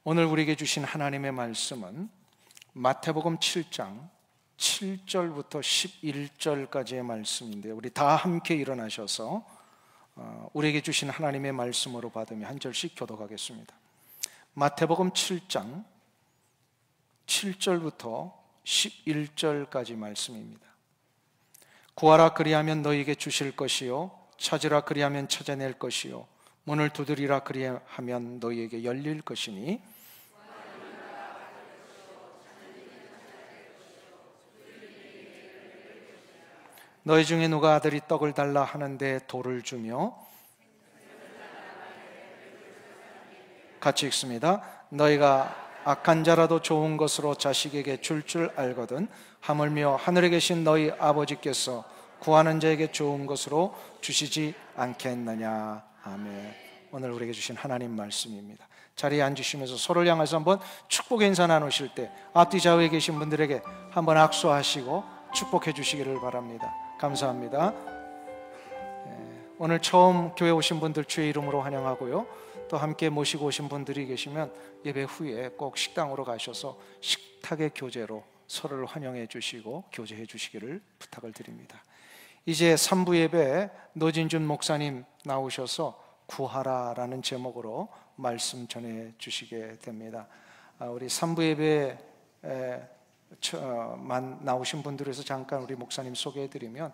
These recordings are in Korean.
오늘 우리에게 주신 하나님의 말씀은 마태복음 7장 7절부터 11절까지의 말씀인데요, 우리 다 함께 일어나셔서 우리에게 주신 하나님의 말씀으로 받으며 한 절씩 교독하겠습니다. 마태복음 7장 7절부터 11절까지 말씀입니다. 구하라 그리하면 너희에게 주실 것이요, 찾으라 그리하면 찾아낼 것이요, 문을 두드리라 그리하면 너희에게 열릴 것이니 너희 중에 누가 아들이 떡을 달라 하는데 돌을 주며, 같이 읽습니다. 너희가 악한 자라도 좋은 것으로 자식에게 줄 알거든 하물며 하늘에 계신 너희 아버지께서 구하는 자에게 좋은 것으로 주시지 않겠느냐. 아멘. 오늘 우리에게 주신 하나님 말씀입니다. 자리에 앉으시면서 서로를 향해서 한번 축복 인사 나누실 때 앞뒤 좌우에 계신 분들에게 한번 악수하시고 축복해 주시기를 바랍니다. 감사합니다. 오늘 처음 교회 오신 분들 주의 이름으로 환영하고요, 또 함께 모시고 오신 분들이 계시면 예배 후에 꼭 식당으로 가셔서 식탁의 교제로 서로를 환영해 주시고 교제해 주시기를 부탁을 드립니다. 이제 3부 예배 노진준 목사님 나오셔서 구하라라는 제목으로 말씀 전해 주시게 됩니다. 우리 3부 예배에 나오신 분들에서 잠깐 우리 목사님 소개해드리면,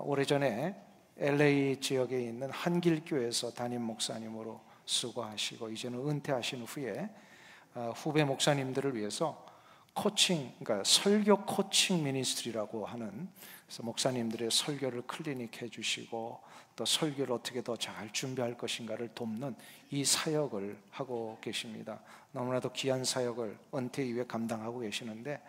오래전에 LA 지역에 있는 한길교회에서 담임 목사님으로 수고하시고 이제는 은퇴하신 후에 후배 목사님들을 위해서 코칭, 그러니까 설교 코칭 미니스트리라고 하는, 그래서 목사님들의 설교를 클리닉 해주시고 또 설교를 어떻게 더 잘 준비할 것인가를 돕는 이 사역을 하고 계십니다. 너무나도 귀한 사역을 은퇴 이후에 감당하고 계시는데,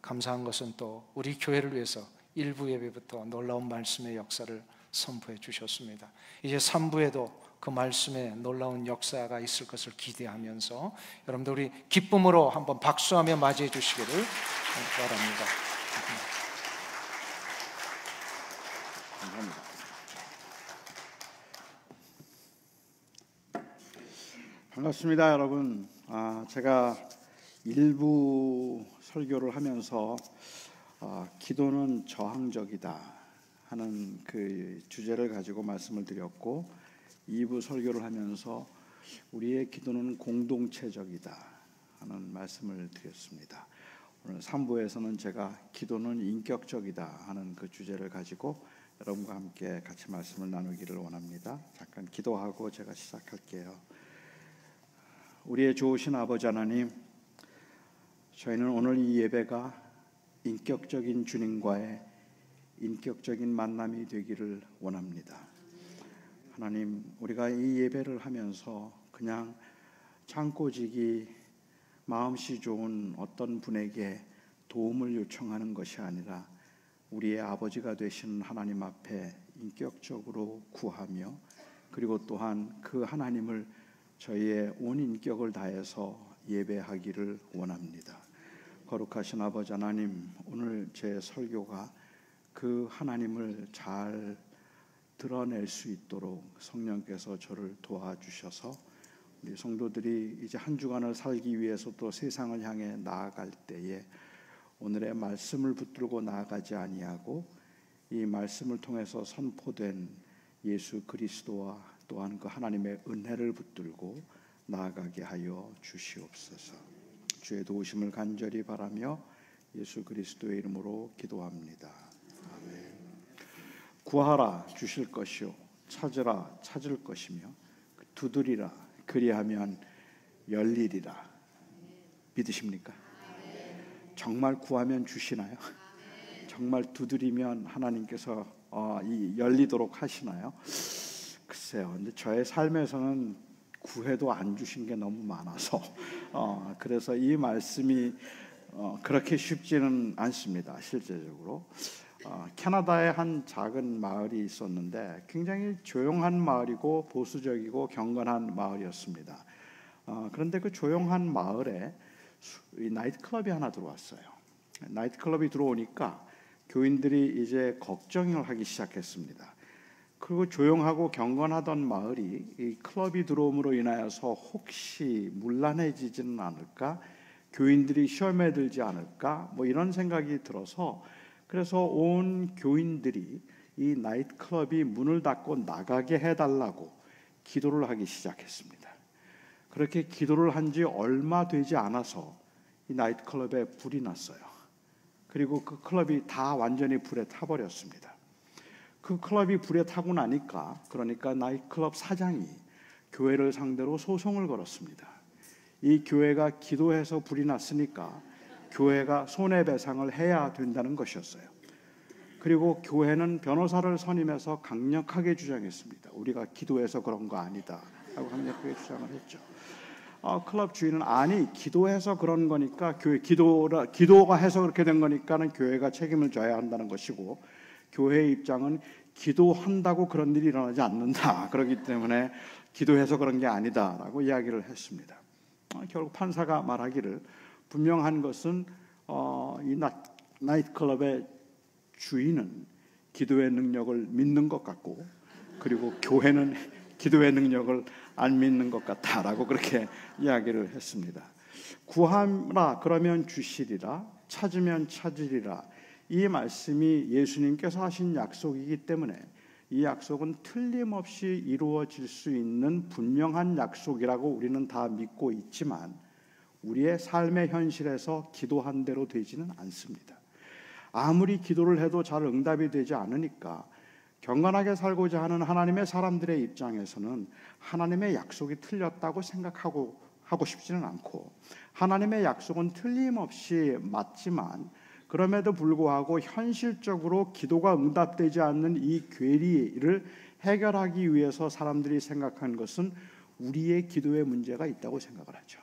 감사한 것은 또 우리 교회를 위해서 1부 예배부터 놀라운 말씀의 역사를 선포해 주셨습니다. 이제 3부에도 그 말씀의 놀라운 역사가 있을 것을 기대하면서 여러분들 우리 기쁨으로 한번 박수하며 맞이해 주시기를 바랍니다. 감사합니다. 반갑습니다, 여러분. 제가 일부 설교를 하면서 기도는 저항적이다 하는 그 주제를 가지고 말씀을 드렸고, 2부 설교를 하면서 우리의 기도는 공동체적이다 하는 말씀을 드렸습니다. 오늘 3부에서는 제가 기도는 인격적이다 하는 그 주제를 가지고 여러분과 함께 같이 말씀을 나누기를 원합니다. 잠깐 기도하고 제가 시작할게요. 우리의 좋으신 아버지 하나님, 저희는 오늘 이 예배가 인격적인 주님과의 인격적인 만남이 되기를 원합니다. 하나님, 우리가 이 예배를 하면서 그냥 창고지기 마음씨 좋은 어떤 분에게 도움을 요청하는 것이 아니라 우리의 아버지가 되신 하나님 앞에 인격적으로 구하며, 그리고 또한 그 하나님을 저희의 온 인격을 다해서 예배하기를 원합니다. 거룩하신 아버지 하나님, 오늘 제 설교가 그 하나님을 잘 드러낼 수 있도록 성령께서 저를 도와주셔서 우리 성도들이 이제 한 주간을 살기 위해서 또 세상을 향해 나아갈 때에 오늘의 말씀을 붙들고 나아가지 아니하고 이 말씀을 통해서 선포된 예수 그리스도와 또한 그 하나님의 은혜를 붙들고 나아가게 하여 주시옵소서. 주의 도우심을 간절히 바라며 예수 그리스도의 이름으로 기도합니다. 아멘. 구하라 주실 것이요, 찾으라 찾을 것이며, 두드리라 그리하면 열리리라. 믿으십니까? 정말 구하면 주시나요? 정말 두드리면 하나님께서 열리도록 하시나요? 글쎄요. 근데 저의 삶에서는 구해도 안 주신 게 너무 많아서 그래서 이 말씀이 그렇게 쉽지는 않습니다. 실제적으로 캐나다에 한 작은 마을이 있었는데 굉장히 조용한 마을이고 보수적이고 경건한 마을이었습니다. 그런데 그 조용한 마을에 나이트클럽이 하나 들어왔어요. 나이트클럽이 들어오니까 교인들이 이제 걱정을 하기 시작했습니다. 그리고 조용하고 경건하던 마을이 이 클럽이 들어옴으로 인하여서 혹시 문란해지지는 않을까, 교인들이 시험에 들지 않을까, 뭐 이런 생각이 들어서, 그래서 온 교인들이 이 나이트클럽이 문을 닫고 나가게 해달라고 기도를 하기 시작했습니다. 그렇게 기도를 한 지 얼마 되지 않아서 이 나이트클럽에 불이 났어요. 그리고 그 클럽이 다 완전히 불에 타버렸습니다. 그 클럽이 불에 타고 나니까, 그러니까 나이트클럽 사장이 교회를 상대로 소송을 걸었습니다. 이 교회가 기도해서 불이 났으니까 교회가 손해배상을 해야 된다는 것이었어요. 그리고 교회는 변호사를 선임해서 강력하게 주장했습니다. 우리가 기도해서 그런 거 아니다 하고 강력하게 주장을 했죠. 클럽 주인은 아니, 기도해서 그런 거니까 기도가 해서 그렇게 된 거니까는 교회가 책임을 져야 한다는 것이고, 교회의 입장은 기도한다고 그런 일이 일어나지 않는다. 그렇기 때문에 기도해서 그런 게 아니다라고 이야기를 했습니다. 결국 판사가 말하기를 분명한 것은 이 나이트클럽의 주인은 기도의 능력을 믿는 것 같고, 그리고 교회는 기도의 능력을 안 믿는 것 같다라고 그렇게 이야기를 했습니다. 구하라 그러면 주시리라, 찾으면 찾으리라, 이 말씀이 예수님께서 하신 약속이기 때문에 이 약속은 틀림없이 이루어질 수 있는 분명한 약속이라고 우리는 다 믿고 있지만, 우리의 삶의 현실에서 기도한 대로 되지는 않습니다. 아무리 기도를 해도 잘 응답이 되지 않으니까 경건하게 살고자 하는 하나님의 사람들의 입장에서는 하나님의 약속이 틀렸다고 생각하고 싶지는 않고, 하나님의 약속은 틀림없이 맞지만 그럼에도 불구하고 현실적으로 기도가 응답되지 않는 이 괴리를 해결하기 위해서 사람들이 생각한 것은 우리의 기도에 문제가 있다고 생각을 하죠.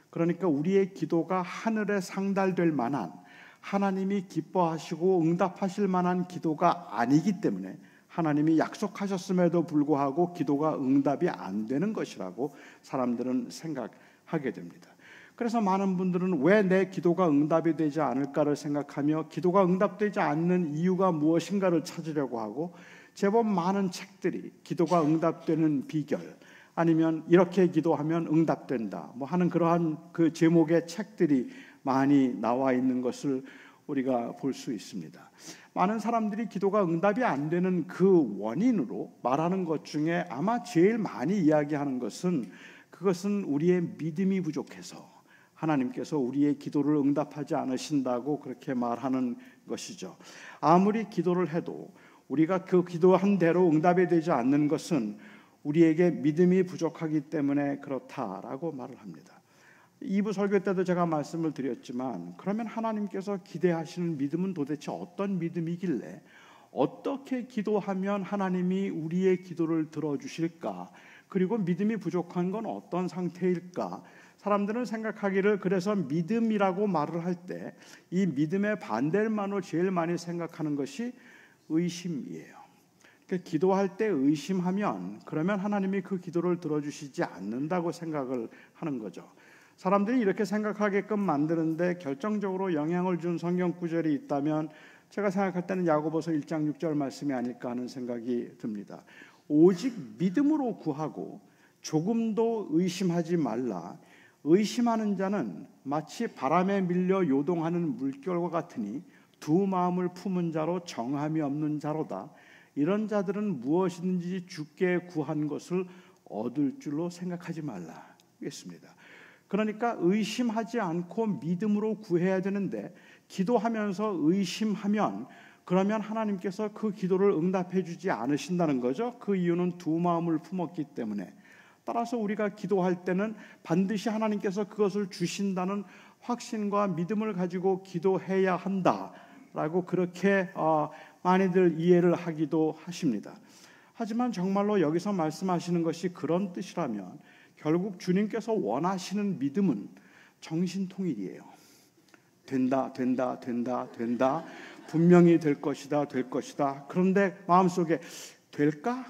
그러니까 우리의 기도가 하늘에 상달될 만한, 하나님이 기뻐하시고 응답하실 만한 기도가 아니기 때문에 하나님이 약속하셨음에도 불구하고 기도가 응답이 안 되는 것이라고 사람들은 생각하게 됩니다. 그래서 많은 분들은 왜 내 기도가 응답이 되지 않을까를 생각하며 기도가 응답되지 않는 이유가 무엇인가를 찾으려고 하고, 제법 많은 책들이 기도가 응답되는 비결, 아니면 이렇게 기도하면 응답된다 뭐 하는 그러한 그 제목의 책들이 많이 나와 있는 것을 우리가 볼 수 있습니다. 많은 사람들이 기도가 응답이 안 되는 그 원인으로 말하는 것 중에 아마 제일 많이 이야기하는 것은, 그것은 우리의 믿음이 부족해서 하나님께서 우리의 기도를 응답하지 않으신다고 그렇게 말하는 것이죠. 아무리 기도를 해도 우리가 그 기도한 대로 응답이 되지 않는 것은 우리에게 믿음이 부족하기 때문에 그렇다라고 말을 합니다. 2부 설교 때도 제가 말씀을 드렸지만, 그러면 하나님께서 기대하시는 믿음은 도대체 어떤 믿음이길래, 어떻게 기도하면 하나님이 우리의 기도를 들어주실까, 그리고 믿음이 부족한 건 어떤 상태일까? 사람들은 생각하기를, 그래서 믿음이라고 말을 할 때 이 믿음의 반대말로 제일 많이 생각하는 것이 의심이에요. 그러니까 기도할 때 의심하면 그러면 하나님이 그 기도를 들어주시지 않는다고 생각을 하는 거죠. 사람들이 이렇게 생각하게끔 만드는데 결정적으로 영향을 준 성경 구절이 있다면 제가 생각할 때는 야고보서 1장 6절 말씀이 아닐까 하는 생각이 듭니다. 오직 믿음으로 구하고 조금도 의심하지 말라. 의심하는 자는 마치 바람에 밀려 요동하는 물결과 같으니 두 마음을 품은 자로 정함이 없는 자로다. 이런 자들은 무엇이든지 주께 구한 것을 얻을 줄로 생각하지 말라. 겠습니다. 그러니까 의심하지 않고 믿음으로 구해야 되는데, 기도하면서 의심하면 그러면 하나님께서 그 기도를 응답해 주지 않으신다는 거죠. 그 이유는 두 마음을 품었기 때문에. 따라서 우리가 기도할 때는 반드시 하나님께서 그것을 주신다는 확신과 믿음을 가지고 기도해야 한다라고 그렇게 많이들 이해를 하기도 하십니다. 하지만 정말로 여기서 말씀하시는 것이 그런 뜻이라면 결국 주님께서 원하시는 믿음은 정신통일이에요. 된다, 된다, 된다, 된다. 분명히 될 것이다, 될 것이다. 그런데 마음속에 될까?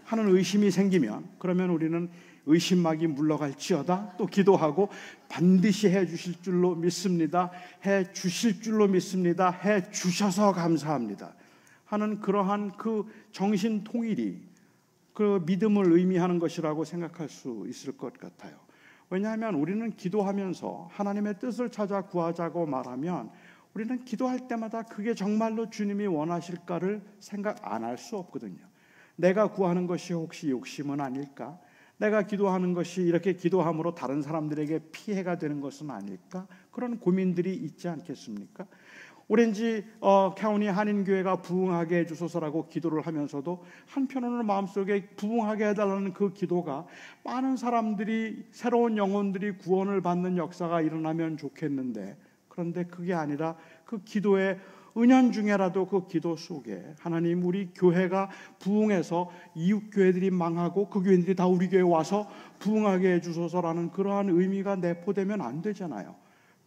하는 의심이 생기면 그러면 우리는 의심막이 물러갈지어다 또 기도하고 반드시 해 주실 줄로 믿습니다. 해 주실 줄로 믿습니다. 해 주셔서 감사합니다 하는 그러한 그 정신 통일이 그 믿음을 의미하는 것이라고 생각할 수 있을 것 같아요. 왜냐하면 우리는 기도하면서 하나님의 뜻을 찾아 구하자고 말하면 우리는 기도할 때마다 그게 정말로 주님이 원하실까를 생각 안 할 수 없거든요. 내가 구하는 것이 혹시 욕심은 아닐까? 내가 기도하는 것이 이렇게 기도함으로 다른 사람들에게 피해가 되는 것은 아닐까? 그런 고민들이 있지 않겠습니까? 오렌지 카운티 한인교회가 부흥하게 해주소서라고 기도를 하면서도 한편으로는 마음속에 부흥하게 해달라는 그 기도가 많은 사람들이, 새로운 영혼들이 구원을 받는 역사가 일어나면 좋겠는데, 그런데 그게 아니라 그 기도의 은연중에라도 그 기도 속에 하나님, 우리 교회가 부흥해서 이웃 교회들이 망하고 그 교회들이 다 우리 교회에 와서 부흥하게 해주소서라는 그러한 의미가 내포되면 안 되잖아요.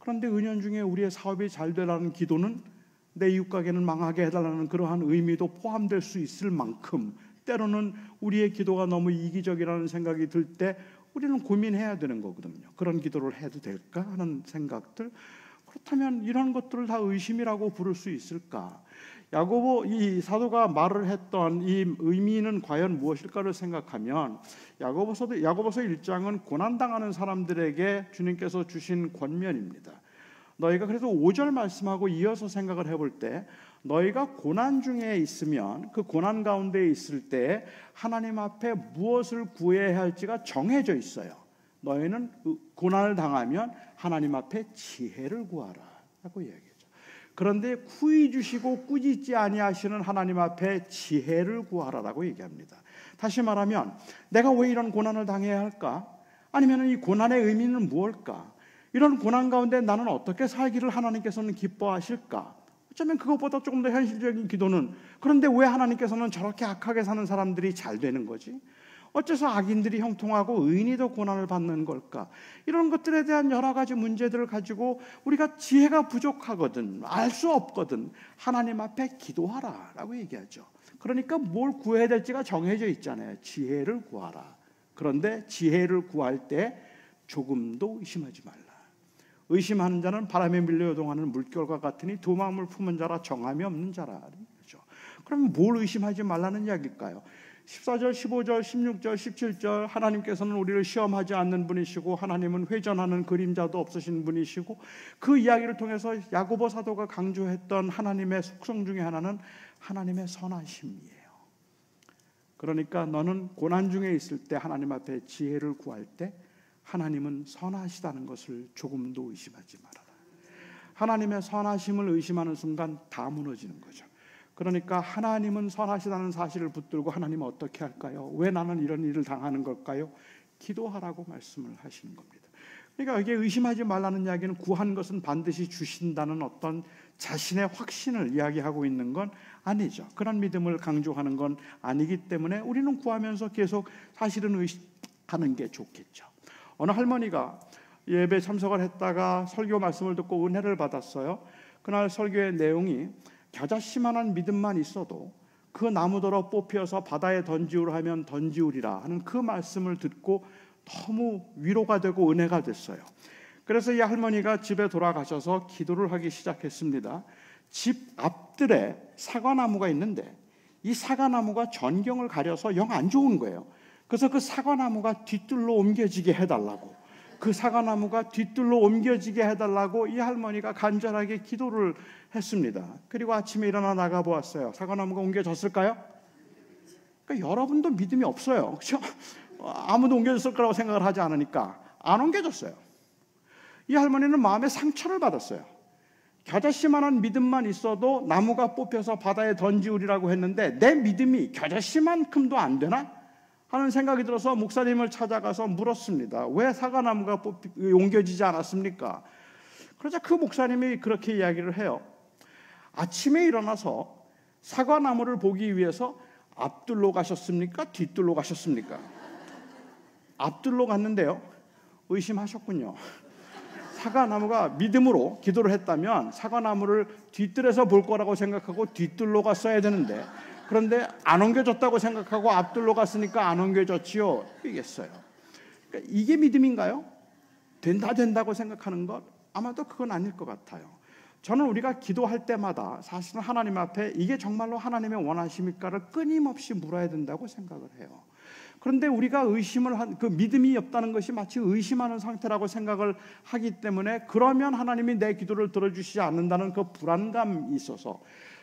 그런데 은연중에 우리의 사업이 잘 되라는 기도는 내 이웃 가게는 망하게 해달라는 그러한 의미도 포함될 수 있을 만큼 때로는 우리의 기도가 너무 이기적이라는 생각이 들 때 우리는 고민해야 되는 거거든요. 그런 기도를 해도 될까 하는 생각들. 그렇다면 이런 것들을 다 의심이라고 부를 수 있을까? 야고보 이 사도가 말을 했던 이 의미는 과연 무엇일까를 생각하면 야고보서 1장은 고난당하는 사람들에게 주님께서 주신 권면입니다. 너희가 그래서 5절 말씀하고 이어서 생각을 해볼 때 너희가 고난 중에 있으면 그 고난 가운데 있을 때 하나님 앞에 무엇을 구해야 할지가 정해져 있어요. 너희는 고난을 당하면 하나님 앞에 지혜를 구하라 라고 이야기하죠. 그런데 후히 주시고 꾸짖지 아니하시는 하나님 앞에 지혜를 구하라라고 얘기합니다. 다시 말하면 내가 왜 이런 고난을 당해야 할까? 아니면 이 고난의 의미는 무엇일까? 이런 고난 가운데 나는 어떻게 살기를 하나님께서는 기뻐하실까? 어쩌면 그것보다 조금 더 현실적인 기도는 그런데 왜 하나님께서는 저렇게 악하게 사는 사람들이 잘 되는 거지? 어째서 악인들이 형통하고 의인이 더 고난을 받는 걸까? 이런 것들에 대한 여러 가지 문제들을 가지고 우리가 지혜가 부족하거든, 알 수 없거든 하나님 앞에 기도하라 라고 얘기하죠. 그러니까 뭘 구해야 될지가 정해져 있잖아요. 지혜를 구하라. 그런데 지혜를 구할 때 조금도 의심하지 말라. 의심하는 자는 바람에 밀려 요동하는 물결과 같으니 두 마음을 품은 자라 정함이 없는 자라. 그렇죠? 그럼 뭘 의심하지 말라는 이야기일까요? 14절, 15절, 16절, 17절 하나님께서는 우리를 시험하지 않는 분이시고 하나님은 회전하는 그림자도 없으신 분이시고 그 이야기를 통해서 야고보 사도가 강조했던 하나님의 속성 중에 하나는 하나님의 선하심이에요. 그러니까 너는 고난 중에 있을 때 하나님 앞에 지혜를 구할 때 하나님은 선하시다는 것을 조금도 의심하지 말아라. 하나님의 선하심을 의심하는 순간 다 무너지는 거죠. 그러니까 하나님은 선하시다는 사실을 붙들고 하나님은 어떻게 할까요? 왜 나는 이런 일을 당하는 걸까요? 기도하라고 말씀을 하시는 겁니다. 그러니까 이게 의심하지 말라는 이야기는 구한 것은 반드시 주신다는 어떤 자신의 확신을 이야기하고 있는 건 아니죠. 그런 믿음을 강조하는 건 아니기 때문에 우리는 구하면서 계속 사실은 의심하는 게 좋겠죠. 어느 할머니가 예배 참석을 했다가 설교 말씀을 듣고 은혜를 받았어요. 그날 설교의 내용이 겨자씨만한 믿음만 있어도 그 나무더러 뽑혀서 바다에 던지우라 하면 던지우리라 하는 그 말씀을 듣고 너무 위로가 되고 은혜가 됐어요. 그래서 이 할머니가 집에 돌아가셔서 기도를 하기 시작했습니다. 집 앞들에 사과나무가 있는데 이 사과나무가 전경을 가려서 영 안 좋은 거예요. 그래서 그 사과나무가 뒤뜰로 옮겨지게 해달라고, 그 사과나무가 뒤뜰로 옮겨지게 해달라고 이 할머니가 간절하게 기도를 했습니다. 그리고 아침에 일어나 나가보았어요. 사과나무가 옮겨졌을까요? 그러니까 여러분도 믿음이 없어요. 그렇죠? 아무도 옮겨졌을 거라고 생각을 하지 않으니까 안 옮겨졌어요. 이 할머니는 마음에 상처를 받았어요. 겨자씨만한 믿음만 있어도 나무가 뽑혀서 바다에 던지우리라고 했는데 내 믿음이 겨자씨만큼도 안 되나? 하는 생각이 들어서 목사님을 찾아가서 물었습니다. 왜 사과나무가 옮겨지지 않았습니까? 그러자 그 목사님이 그렇게 이야기를 해요. 아침에 일어나서 사과나무를 보기 위해서 앞뜰로 가셨습니까? 뒤뜰로 가셨습니까? 앞뜰로 갔는데요. 의심하셨군요. 사과나무가 믿음으로 기도를 했다면 사과나무를 뒤뜰에서 볼 거라고 생각하고 뒤뜰로 갔어야 되는데 그런데 안 옮겨졌다고 생각하고 앞뜰로 갔으니까 안 옮겨졌지요. 이겠어요. 그러니까 이게 믿음인가요? 된다고 생각하는 것? 아마도 그건 아닐 것 같아요. 저는 우리가 기도할 때마다 사실은 하나님 앞에 이게 정말로 하나님의 원하심일까를 끊임없이 물어야 된다고 생각을 해요. 그런데 우리가 그 믿음이 없다는 것이 마치 의심하는 상태라고 생각을 하기 때문에 그러면 하나님이 내 기도를 들어주시지 않는다는 그 불안감이 있어서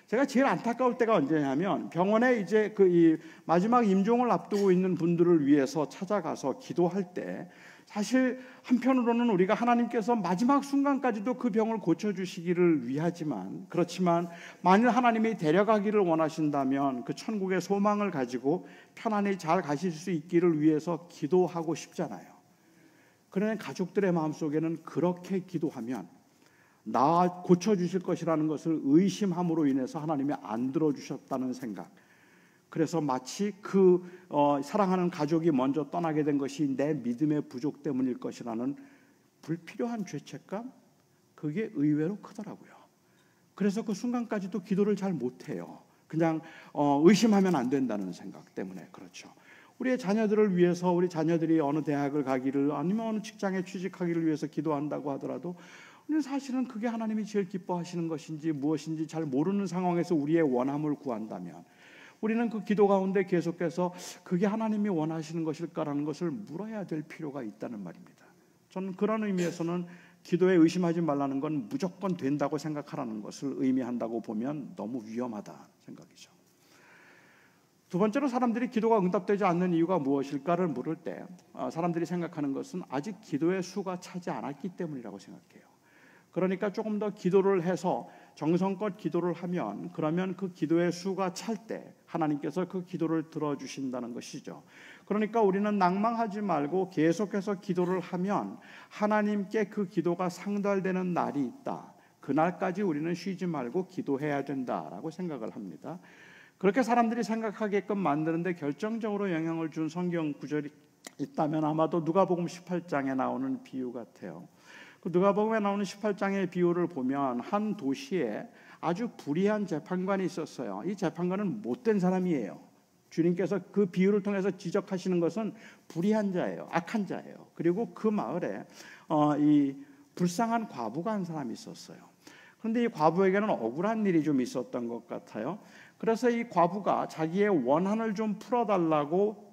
제가 제일 안타까울 때가 언제냐면 병원에 이제 이 마지막 임종을 앞두고 있는 분들을 위해서 찾아가서 기도할 때 사실 한편으로는 우리가 하나님께서 마지막 순간까지도 그 병을 고쳐주시기를 위하지만 그렇지만 만일 하나님이 데려가기를 원하신다면 그 천국의 소망을 가지고 편안히 잘 가실 수 있기를 위해서 기도하고 싶잖아요. 그러나 가족들의 마음속에는 그렇게 기도하면 나 고쳐주실 것이라는 것을 의심함으로 인해서 하나님이 안 들어주셨다는 생각, 그래서 마치 사랑하는 가족이 먼저 떠나게 된 것이 내 믿음의 부족 때문일 것이라는 불필요한 죄책감, 그게 의외로 크더라고요. 그래서 그 순간까지도 기도를 잘 못해요. 그냥 의심하면 안 된다는 생각 때문에. 그렇죠. 우리의 자녀들을 위해서, 우리 자녀들이 어느 대학을 가기를 아니면 어느 직장에 취직하기를 위해서 기도한다고 하더라도 우리는 사실은 그게 하나님이 제일 기뻐하시는 것인지 무엇인지 잘 모르는 상황에서 우리의 원함을 구한다면 우리는 그 기도 가운데 계속해서 그게 하나님이 원하시는 것일까라는 것을 물어야 될 필요가 있다는 말입니다. 저는 그런 의미에서는 기도에 의심하지 말라는 건 무조건 된다고 생각하라는 것을 의미한다고 보면 너무 위험하다 생각이죠. 두 번째로 사람들이 기도가 응답되지 않는 이유가 무엇일까를 물을 때 사람들이 생각하는 것은 아직 기도의 수가 차지 않았기 때문이라고 생각해요. 그러니까 조금 더 기도를 해서 정성껏 기도를 하면 그러면 그 기도의 수가 찰 때 하나님께서 그 기도를 들어주신다는 것이죠. 그러니까 우리는 낭망하지 말고 계속해서 기도를 하면 하나님께 그 기도가 상달되는 날이 있다. 그날까지 우리는 쉬지 말고 기도해야 된다라고 생각을 합니다. 그렇게 사람들이 생각하게끔 만드는데 결정적으로 영향을 준 성경 구절이 있다면 아마도 누가복음 18장에 나오는 비유 같아요. 그 누가복음에 나오는 18장의 비유를 보면 한 도시에 아주 불의한 재판관이 있었어요. 이 재판관은 못된 사람이에요. 주님께서 그 비유를 통해서 지적하시는 것은 불의한 자예요. 악한 자예요. 그리고 그 마을에 이 불쌍한 과부가 한 사람이 있었어요. 그런데 이 과부에게는 억울한 일이 좀 있었던 것 같아요. 그래서 이 과부가 자기의 원한을 좀 풀어달라고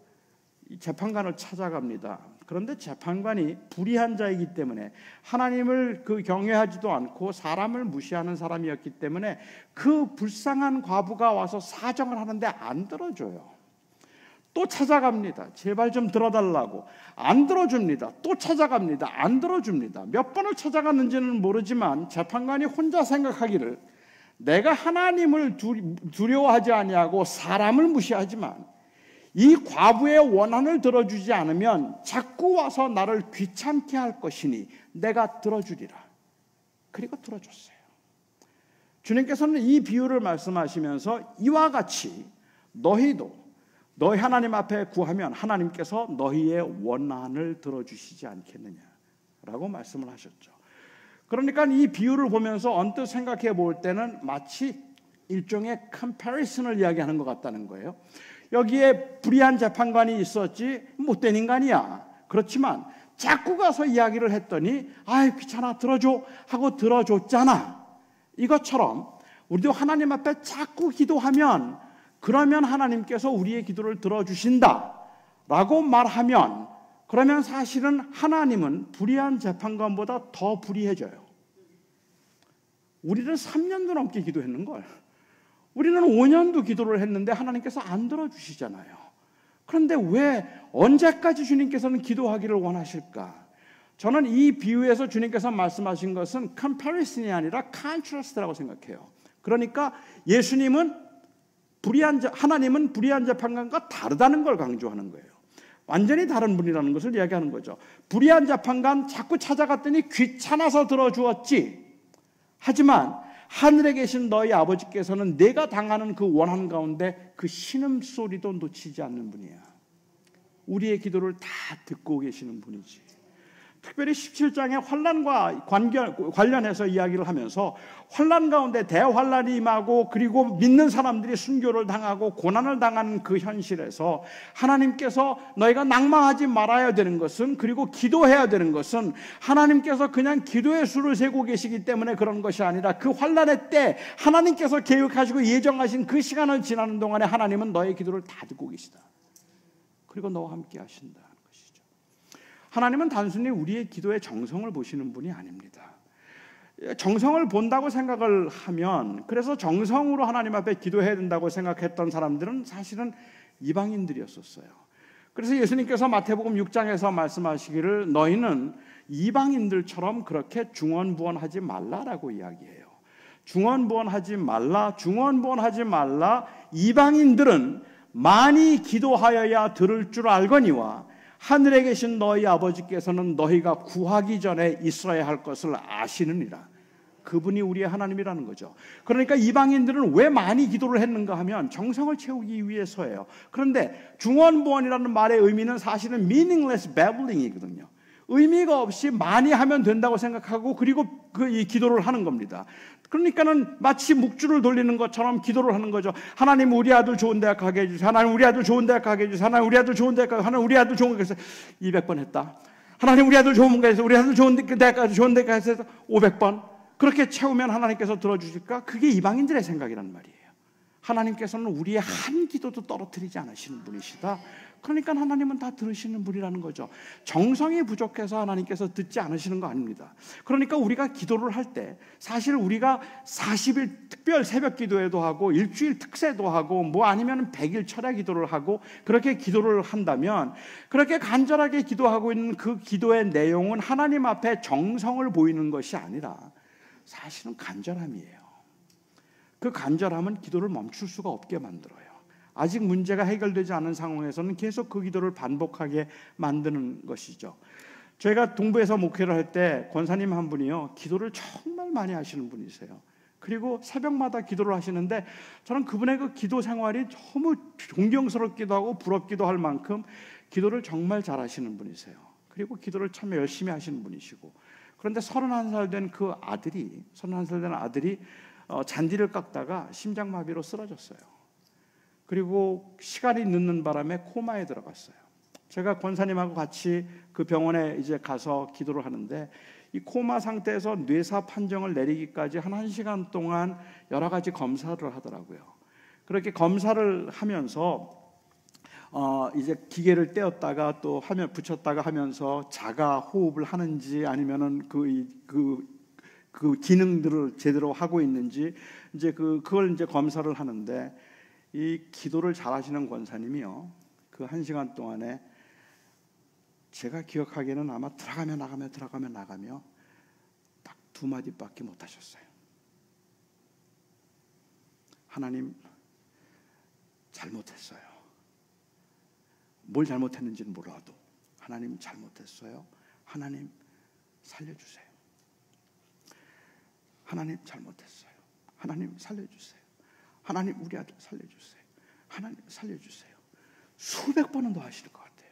재판관을 찾아갑니다. 그런데 재판관이 불의한 자이기 때문에 하나님을 경외하지도 않고 사람을 무시하는 사람이었기 때문에 그 불쌍한 과부가 와서 사정을 하는데 안 들어줘요. 또 찾아갑니다. 제발 좀 들어달라고. 안 들어줍니다. 또 찾아갑니다. 안 들어줍니다. 몇 번을 찾아갔는지는 모르지만 재판관이 혼자 생각하기를 내가 하나님을 두려워하지 아니하고 사람을 무시하지만 이 과부의 원한을 들어주지 않으면 자꾸 와서 나를 귀찮게 할 것이니 내가 들어주리라. 그리고 들어줬어요. 주님께서는 이 비유를 말씀하시면서 이와 같이 너희도 너희 하나님 앞에 구하면 하나님께서 너희의 원한을 들어주시지 않겠느냐라고 말씀을 하셨죠. 그러니까 이 비유를 보면서 언뜻 생각해 볼 때는 마치 일종의 컴패리슨을 이야기하는 것 같다는 거예요. 여기에 불의한 재판관이 있었지 못된 인간이야. 그렇지만 자꾸 가서 이야기를 했더니 아이 귀찮아 들어줘 하고 들어줬잖아. 이것처럼 우리도 하나님 앞에 자꾸 기도하면 그러면 하나님께서 우리의 기도를 들어주신다 라고 말하면 그러면 사실은 하나님은 불의한 재판관보다 더 불의해져요. 우리는 3년도 넘게 기도했는걸. 우리는 5년도 기도를 했는데 하나님께서 안 들어주시잖아요. 그런데 왜 언제까지 주님께서는 기도하기를 원하실까? 저는 이 비유에서 주님께서 말씀하신 것은 컴패리슨이 아니라 컨트라스트라고 생각해요. 그러니까 하나님은 불의한 재판관과 다르다는 걸 강조하는 거예요. 완전히 다른 분이라는 것을 이야기하는 거죠. 불의한 재판관 자꾸 찾아갔더니 귀찮아서 들어주었지. 하지만 하늘에 계신 너희 아버지께서는 내가 당하는 그 원한 가운데 그 신음소리도 놓치지 않는 분이야. 우리의 기도를 다 듣고 계시는 분이지. 특별히 17장의 환난과 관련해서 이야기를 하면서 환난 가운데 대환난이 임하고 그리고 믿는 사람들이 순교를 당하고 고난을 당하는 그 현실에서 하나님께서 너희가 낭망하지 말아야 되는 것은, 그리고 기도해야 되는 것은, 하나님께서 그냥 기도의 수를 세고 계시기 때문에 그런 것이 아니라 그 환난의 때 하나님께서 계획하시고 예정하신 그 시간을 지나는 동안에 하나님은 너의 기도를 다 듣고 계시다. 그리고 너와 함께 하신다. 하나님은 단순히 우리의 기도의 정성을 보시는 분이 아닙니다. 정성을 본다고 생각을 하면, 그래서 정성으로 하나님 앞에 기도해야 된다고 생각했던 사람들은 사실은 이방인들이었었어요. 그래서 예수님께서 마태복음 6장에서 말씀하시기를 너희는 이방인들처럼 그렇게 중언부언하지 말라라고 이야기해요. 중언부언하지 말라, 중언부언하지 말라. 이방인들은 많이 기도하여야 들을 줄 알거니와 하늘에 계신 너희 아버지께서는 너희가 구하기 전에 있어야 할 것을 아시느니라. 그분이 우리의 하나님이라는 거죠. 그러니까 이방인들은 왜 많이 기도를 했는가 하면 정성을 채우기 위해서예요. 그런데 중언부언이라는 말의 의미는 사실은 meaningless babbling이거든요. 의미가 없이 많이 하면 된다고 생각하고 그리고 이 기도를 하는 겁니다. 그러니까는 마치 묵주를 돌리는 것처럼 기도를 하는 거죠. 하나님 우리 아들 좋은 대학 가게 해주세요. 하나님 우리 아들 좋은 대학 가게 해주세요. 하나님 우리 아들 좋은 대학 가게, 하나님 우리 아들 좋은 대학 가게 해주세요. 200번 했다. 하나님 우리 아들 좋은 대학 가게 해주세요. 우리 아들 좋은 대학 가게, 좋은 대학 가게 해주세요. 500번. 그렇게 채우면 하나님께서 들어주실까? 그게 이방인들의 생각이란 말이에요. 하나님께서는 우리의 한 기도도 떨어뜨리지 않으시는 분이시다. 그러니까 하나님은 다 들으시는 분이라는 거죠. 정성이 부족해서 하나님께서 듣지 않으시는 거 아닙니다. 그러니까 우리가 기도를 할 때 사실 우리가 40일 특별 새벽 기도회도 하고 일주일 특세도 하고 뭐 아니면 100일 철야 기도를 하고 그렇게 기도를 한다면, 그렇게 간절하게 기도하고 있는 그 기도의 내용은 하나님 앞에 정성을 보이는 것이 아니라 사실은 간절함이에요. 그 간절함은 기도를 멈출 수가 없게 만들어요. 아직 문제가 해결되지 않은 상황에서는 계속 그 기도를 반복하게 만드는 것이죠. 저희가 동부에서 목회를 할 때 권사님 한 분이요, 기도를 정말 많이 하시는 분이세요. 그리고 새벽마다 기도를 하시는데 저는 그분의 그 기도 생활이 너무 존경스럽기도 하고 부럽기도 할 만큼 기도를 정말 잘하시는 분이세요. 그리고 기도를 참 열심히 하시는 분이시고, 그런데 31살 된 그 아들이, 31살 된 아들이 잔디를 깎다가 심장마비로 쓰러졌어요. 그리고 시간이 늦는 바람에 코마에 들어갔어요. 제가 권사님하고 같이 그 병원에 이제 가서 기도를 하는데, 이 코마 상태에서 뇌사 판정을 내리기까지 한 1시간 동안 여러 가지 검사를 하더라고요. 그렇게 검사를 하면서 이제 기계를 떼었다가 또 하면 붙였다가 하면서 자가 호흡을 하는지 아니면은 그 기능들을 제대로 하고 있는지 이제 그걸 이제 검사를 하는데, 이 기도를 잘하시는 권사님이요, 그 1시간 동안에 제가 기억하기에는 아마 들어가며 나가며 딱 2마디밖에 못 하셨어요. 하나님 잘못했어요. 뭘 잘못했는지는 몰라도 하나님 잘못했어요. 하나님 살려주세요. 하나님 잘못했어요. 하나님 살려주세요. 하나님 우리 아들 살려주세요. 하나님 살려주세요. 수백 번은 더 하실 것 같아요.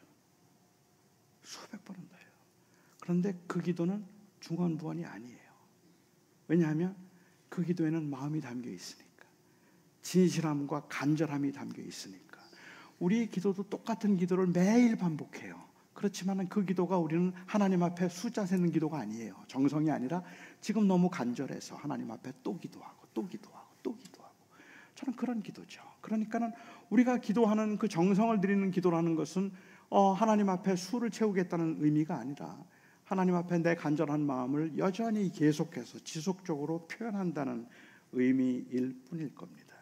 수백 번은 더요. 그런데 그 기도는 중언부언이 아니에요. 왜냐하면 그 기도에는 마음이 담겨 있으니까, 진실함과 간절함이 담겨 있으니까. 우리의 기도도 똑같은 기도를 매일 반복해요. 그렇지만 그 기도가 우리는 하나님 앞에 숫자 세는 기도가 아니에요. 정성이 아니라 지금 너무 간절해서 하나님 앞에 또 기도하고 또 기도하고 또 기도하고, 저는 그런 기도죠. 그러니까는 우리가 기도하는 그 정성을 드리는 기도라는 것은 하나님 앞에 수를 채우겠다는 의미가 아니라 하나님 앞에 내 간절한 마음을 여전히 계속해서 지속적으로 표현한다는 의미일 뿐일 겁니다.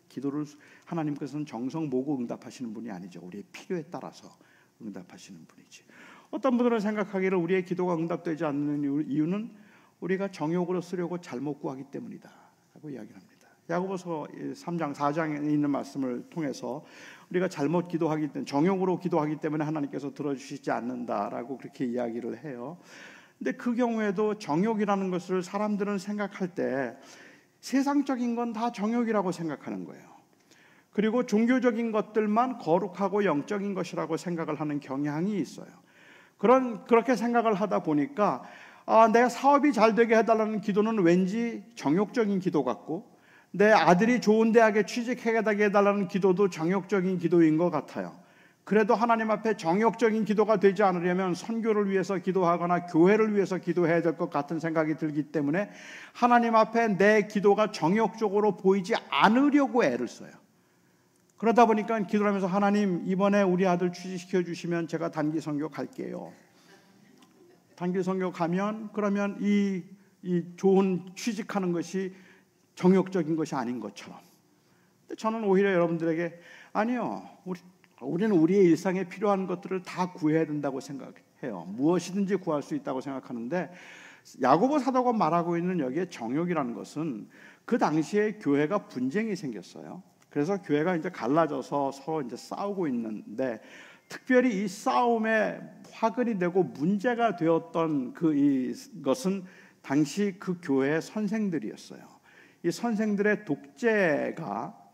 기도를 하나님께서는 정성 모고 응답하시는 분이 아니죠. 우리의 필요에 따라서 응답하시는 분이지. 어떤 분들은 생각하기를 우리의 기도가 응답되지 않는 이유는 우리가 정욕으로 쓰려고 잘못 구하기 때문이다 라고 이야기를 합니다. 야고보서 3장 4장에 있는 말씀을 통해서 우리가 잘못 기도하기 때문에, 정욕으로 기도하기 때문에 하나님께서 들어주시지 않는다라고 그렇게 이야기를 해요. 근데 그 경우에도 정욕이라는 것을 사람들은 생각할 때 세상적인 건 다 정욕이라고 생각하는 거예요. 그리고 종교적인 것들만 거룩하고 영적인 것이라고 생각을 하는 경향이 있어요. 그렇게 생각을 하다 보니까 내가 사업이 잘 되게 해달라는 기도는 왠지 정욕적인 기도 같고, 내 아들이 좋은 대학에 취직하게 해달라는 기도도 정욕적인 기도인 것 같아요. 그래도 하나님 앞에 정욕적인 기도가 되지 않으려면 선교를 위해서 기도하거나 교회를 위해서 기도해야 될 것 같은 생각이 들기 때문에 하나님 앞에 내 기도가 정욕적으로 보이지 않으려고 애를 써요. 그러다 보니까 기도를 하면서, 하나님 이번에 우리 아들 취직시켜 주시면 제가 단기 선교 갈게요. 단기 선교 가면 그러면 이 좋은 취직하는 것이 정욕적인 것이 아닌 것처럼. 근데 저는 오히려 여러분들에게, 아니요, 우리는 우리의 일상에 필요한 것들을 다 구해야 된다고 생각해요. 무엇이든지 구할 수 있다고 생각하는데, 야고보 사도가 말하고 있는 여기에 정욕이라는 것은, 그 당시에 교회가 분쟁이 생겼어요. 그래서 교회가 이제 갈라져서 서로 이제 싸우고 있는데, 특별히 이 싸움에 화근이 되고 문제가 되었던 이것은 당시 그 교회의 선생들이었어요. 이 선생들의 독재가,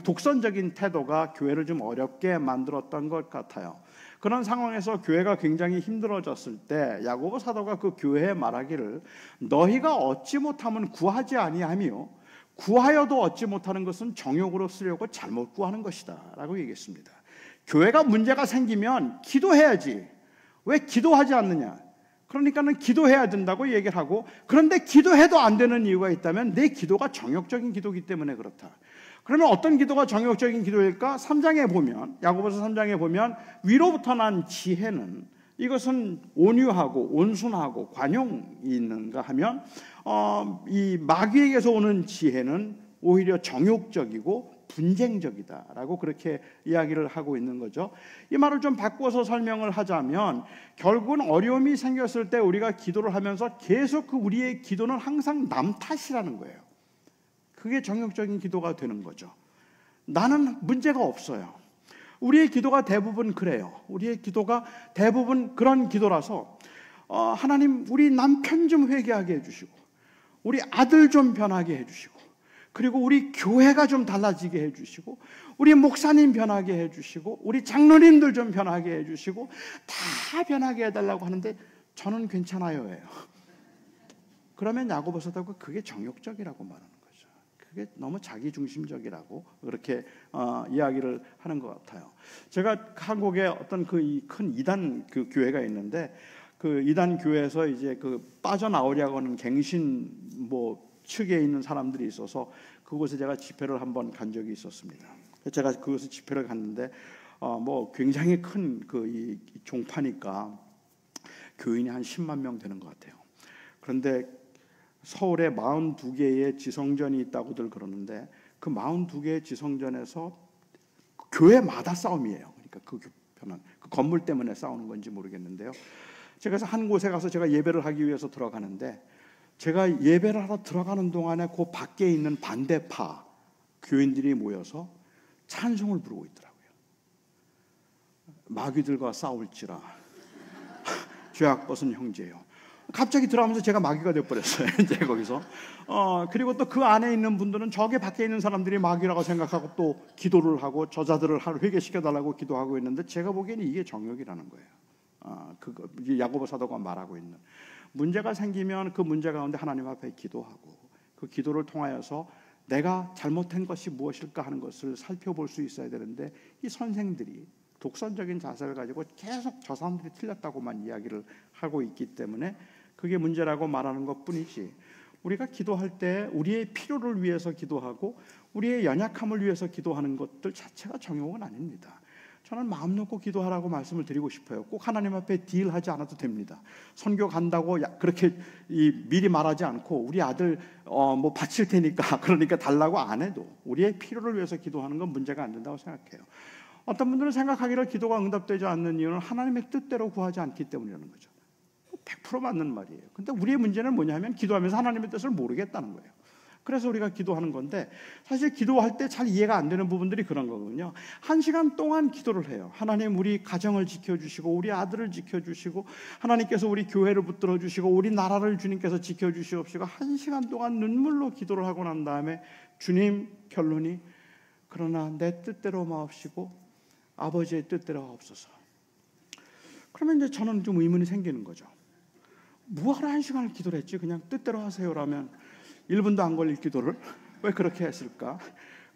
독선적인 태도가 교회를 좀 어렵게 만들었던 것 같아요. 그런 상황에서 교회가 굉장히 힘들어졌을 때 야고보 사도가 그 교회에 말하기를, 너희가 얻지 못하면 구하지 아니하며 구하여도 얻지 못하는 것은 정욕으로 쓰려고 잘못 구하는 것이다 라고 얘기했습니다. 교회가 문제가 생기면 기도해야지, 왜 기도하지 않느냐, 그러니까는 기도해야 된다고 얘기를 하고, 그런데 기도해도 안 되는 이유가 있다면 내 기도가 정욕적인 기도이기 때문에 그렇다. 그러면 어떤 기도가 정욕적인 기도일까? 3장에 보면, 야고보서 3장에 보면, 위로부터 난 지혜는, 이것은 온유하고 온순하고 관용이 있는가 하면, 이 마귀에게서 오는 지혜는 오히려 정욕적이고 분쟁적이다라고 그렇게 이야기를 하고 있는 거죠. 이 말을 좀 바꿔서 설명을 하자면, 결국은 어려움이 생겼을 때 우리가 기도를 하면서 계속 우리의 기도는 항상 남 탓이라는 거예요. 그게 정욕적인 기도가 되는 거죠. 나는 문제가 없어요. 우리의 기도가 대부분 그래요. 우리의 기도가 대부분 그런 기도라서, 하나님 우리 남편 좀 회개하게 해주시고, 우리 아들 좀 변하게 해주시고, 그리고 우리 교회가 좀 달라지게 해주시고, 우리 목사님 변하게 해주시고, 우리 장로님들 좀 변하게 해주시고, 다 변하게 해달라고 하는데 저는 괜찮아요 해요. 그러면 야고보서도 그게 정욕적이라고 말하는 거죠. 그게 너무 자기중심적이라고 그렇게 이야기를 하는 것 같아요. 제가 한국에 어떤 큰 이단 교회가 있는데, 그 이단 교회에서 이제 빠져나오려고 하는 갱신 측에 있는 사람들이 있어서 그곳에 제가 집회를 한번 간 적이 있었습니다. 제가 그곳에 집회를 갔는데 굉장히 큰 이 종파니까 교인이 한 10만 명 되는 것 같아요. 그런데 서울에 42개의 지성전이 있다고들 그러는데, 그 42개의 지성전에서 교회마다 싸움이에요. 그러니까 그 건물 때문에 싸우는 건지 모르겠는데요. 제가 한 곳에 가서 제가 예배를 하기 위해서 들어가는데, 제가 예배를 하러 들어가는 동안에 그 밖에 있는 반대파 교인들이 모여서 찬송을 부르고 있더라고요. 마귀들과 싸울지라 죄악 벗은 형제요. 갑자기 들어가면서 제가 마귀가 되어버렸어요. 이제 거기서. 그리고 또 그 안에 있는 분들은 저게 밖에 있는 사람들이 마귀라고 생각하고 또 기도를 하고 저자들을 회개시켜달라고 기도하고 있는데, 제가 보기에는 이게 정욕이라는 거예요. 야고보 사도가 말하고 있는, 문제가 생기면 그 문제 가운데 하나님 앞에 기도하고, 그 기도를 통하여서 내가 잘못한 것이 무엇일까 하는 것을 살펴볼 수 있어야 되는데, 이 선생들이 독선적인 자세를 가지고 계속 저 사람들이 틀렸다고만 이야기를 하고 있기 때문에 그게 문제라고 말하는 것뿐이지, 우리가 기도할 때 우리의 필요를 위해서 기도하고 우리의 연약함을 위해서 기도하는 것들 자체가 정욕은 아닙니다. 저는 마음 놓고 기도하라고 말씀을 드리고 싶어요. 꼭 하나님 앞에 딜하지 않아도 됩니다. 선교 간다고 그렇게 미리 말하지 않고, 우리 아들 바칠 테니까 그러니까 달라고 안 해도 우리의 필요를 위해서 기도하는 건 문제가 안 된다고 생각해요. 어떤 분들은 생각하기를 기도가 응답되지 않는 이유는 하나님의 뜻대로 구하지 않기 때문이라는 거죠. 100% 맞는 말이에요. 근데 우리의 문제는 뭐냐면, 기도하면서 하나님의 뜻을 모르겠다는 거예요. 그래서 우리가 기도하는 건데, 사실 기도할 때 잘 이해가 안 되는 부분들이 그런 거거든요. 1시간 동안 기도를 해요. 하나님 우리 가정을 지켜주시고, 우리 아들을 지켜주시고, 하나님께서 우리 교회를 붙들어 주시고, 우리 나라를 주님께서 지켜주시옵시고, 1시간 동안 눈물로 기도를 하고 난 다음에, 주님, 결론이, 그러나 내 뜻대로 마옵시고 아버지의 뜻대로 하옵소서. 그러면 이제 저는 좀 의문이 생기는 거죠. 뭐하러 1시간을 기도를 했지? 그냥 뜻대로 하세요라면 1분도 안 걸릴 기도를 왜 그렇게 했을까?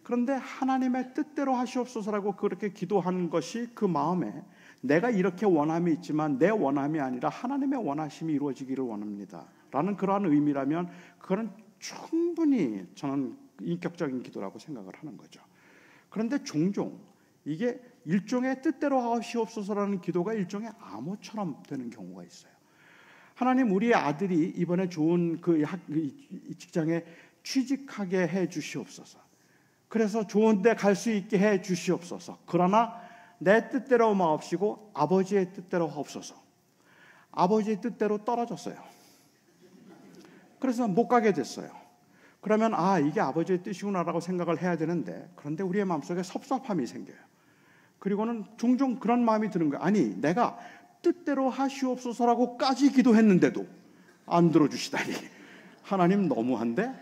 그런데 하나님의 뜻대로 하시옵소서라고 그렇게 기도한 것이 그 마음에 내가 이렇게 원함이 있지만 내 원함이 아니라 하나님의 원하심이 이루어지기를 원합니다 라는 그러한 의미라면 그거는 충분히 저는 인격적인 기도라고 생각을 하는 거죠. 그런데 종종 이게 일종의 뜻대로 하시옵소서라는 기도가 일종의 암호처럼 되는 경우가 있어요. 하나님, 우리의 아들이 이번에 좋은 이 직장에 취직하게 해 주시옵소서. 그래서 좋은 데 갈 수 있게 해 주시옵소서. 그러나 내 뜻대로 마옵시고 아버지의 뜻대로 하옵소서. 아버지의 뜻대로 떨어졌어요. 그래서 못 가게 됐어요. 그러면 이게 아버지의 뜻이구나라고 생각을 해야 되는데, 그런데 우리의 마음속에 섭섭함이 생겨요. 그리고는 종종 그런 마음이 드는 거예요. 아니, 내가 뜻대로 하시옵소서라고까지 기도했는데도 안 들어주시다니 하나님 너무한데?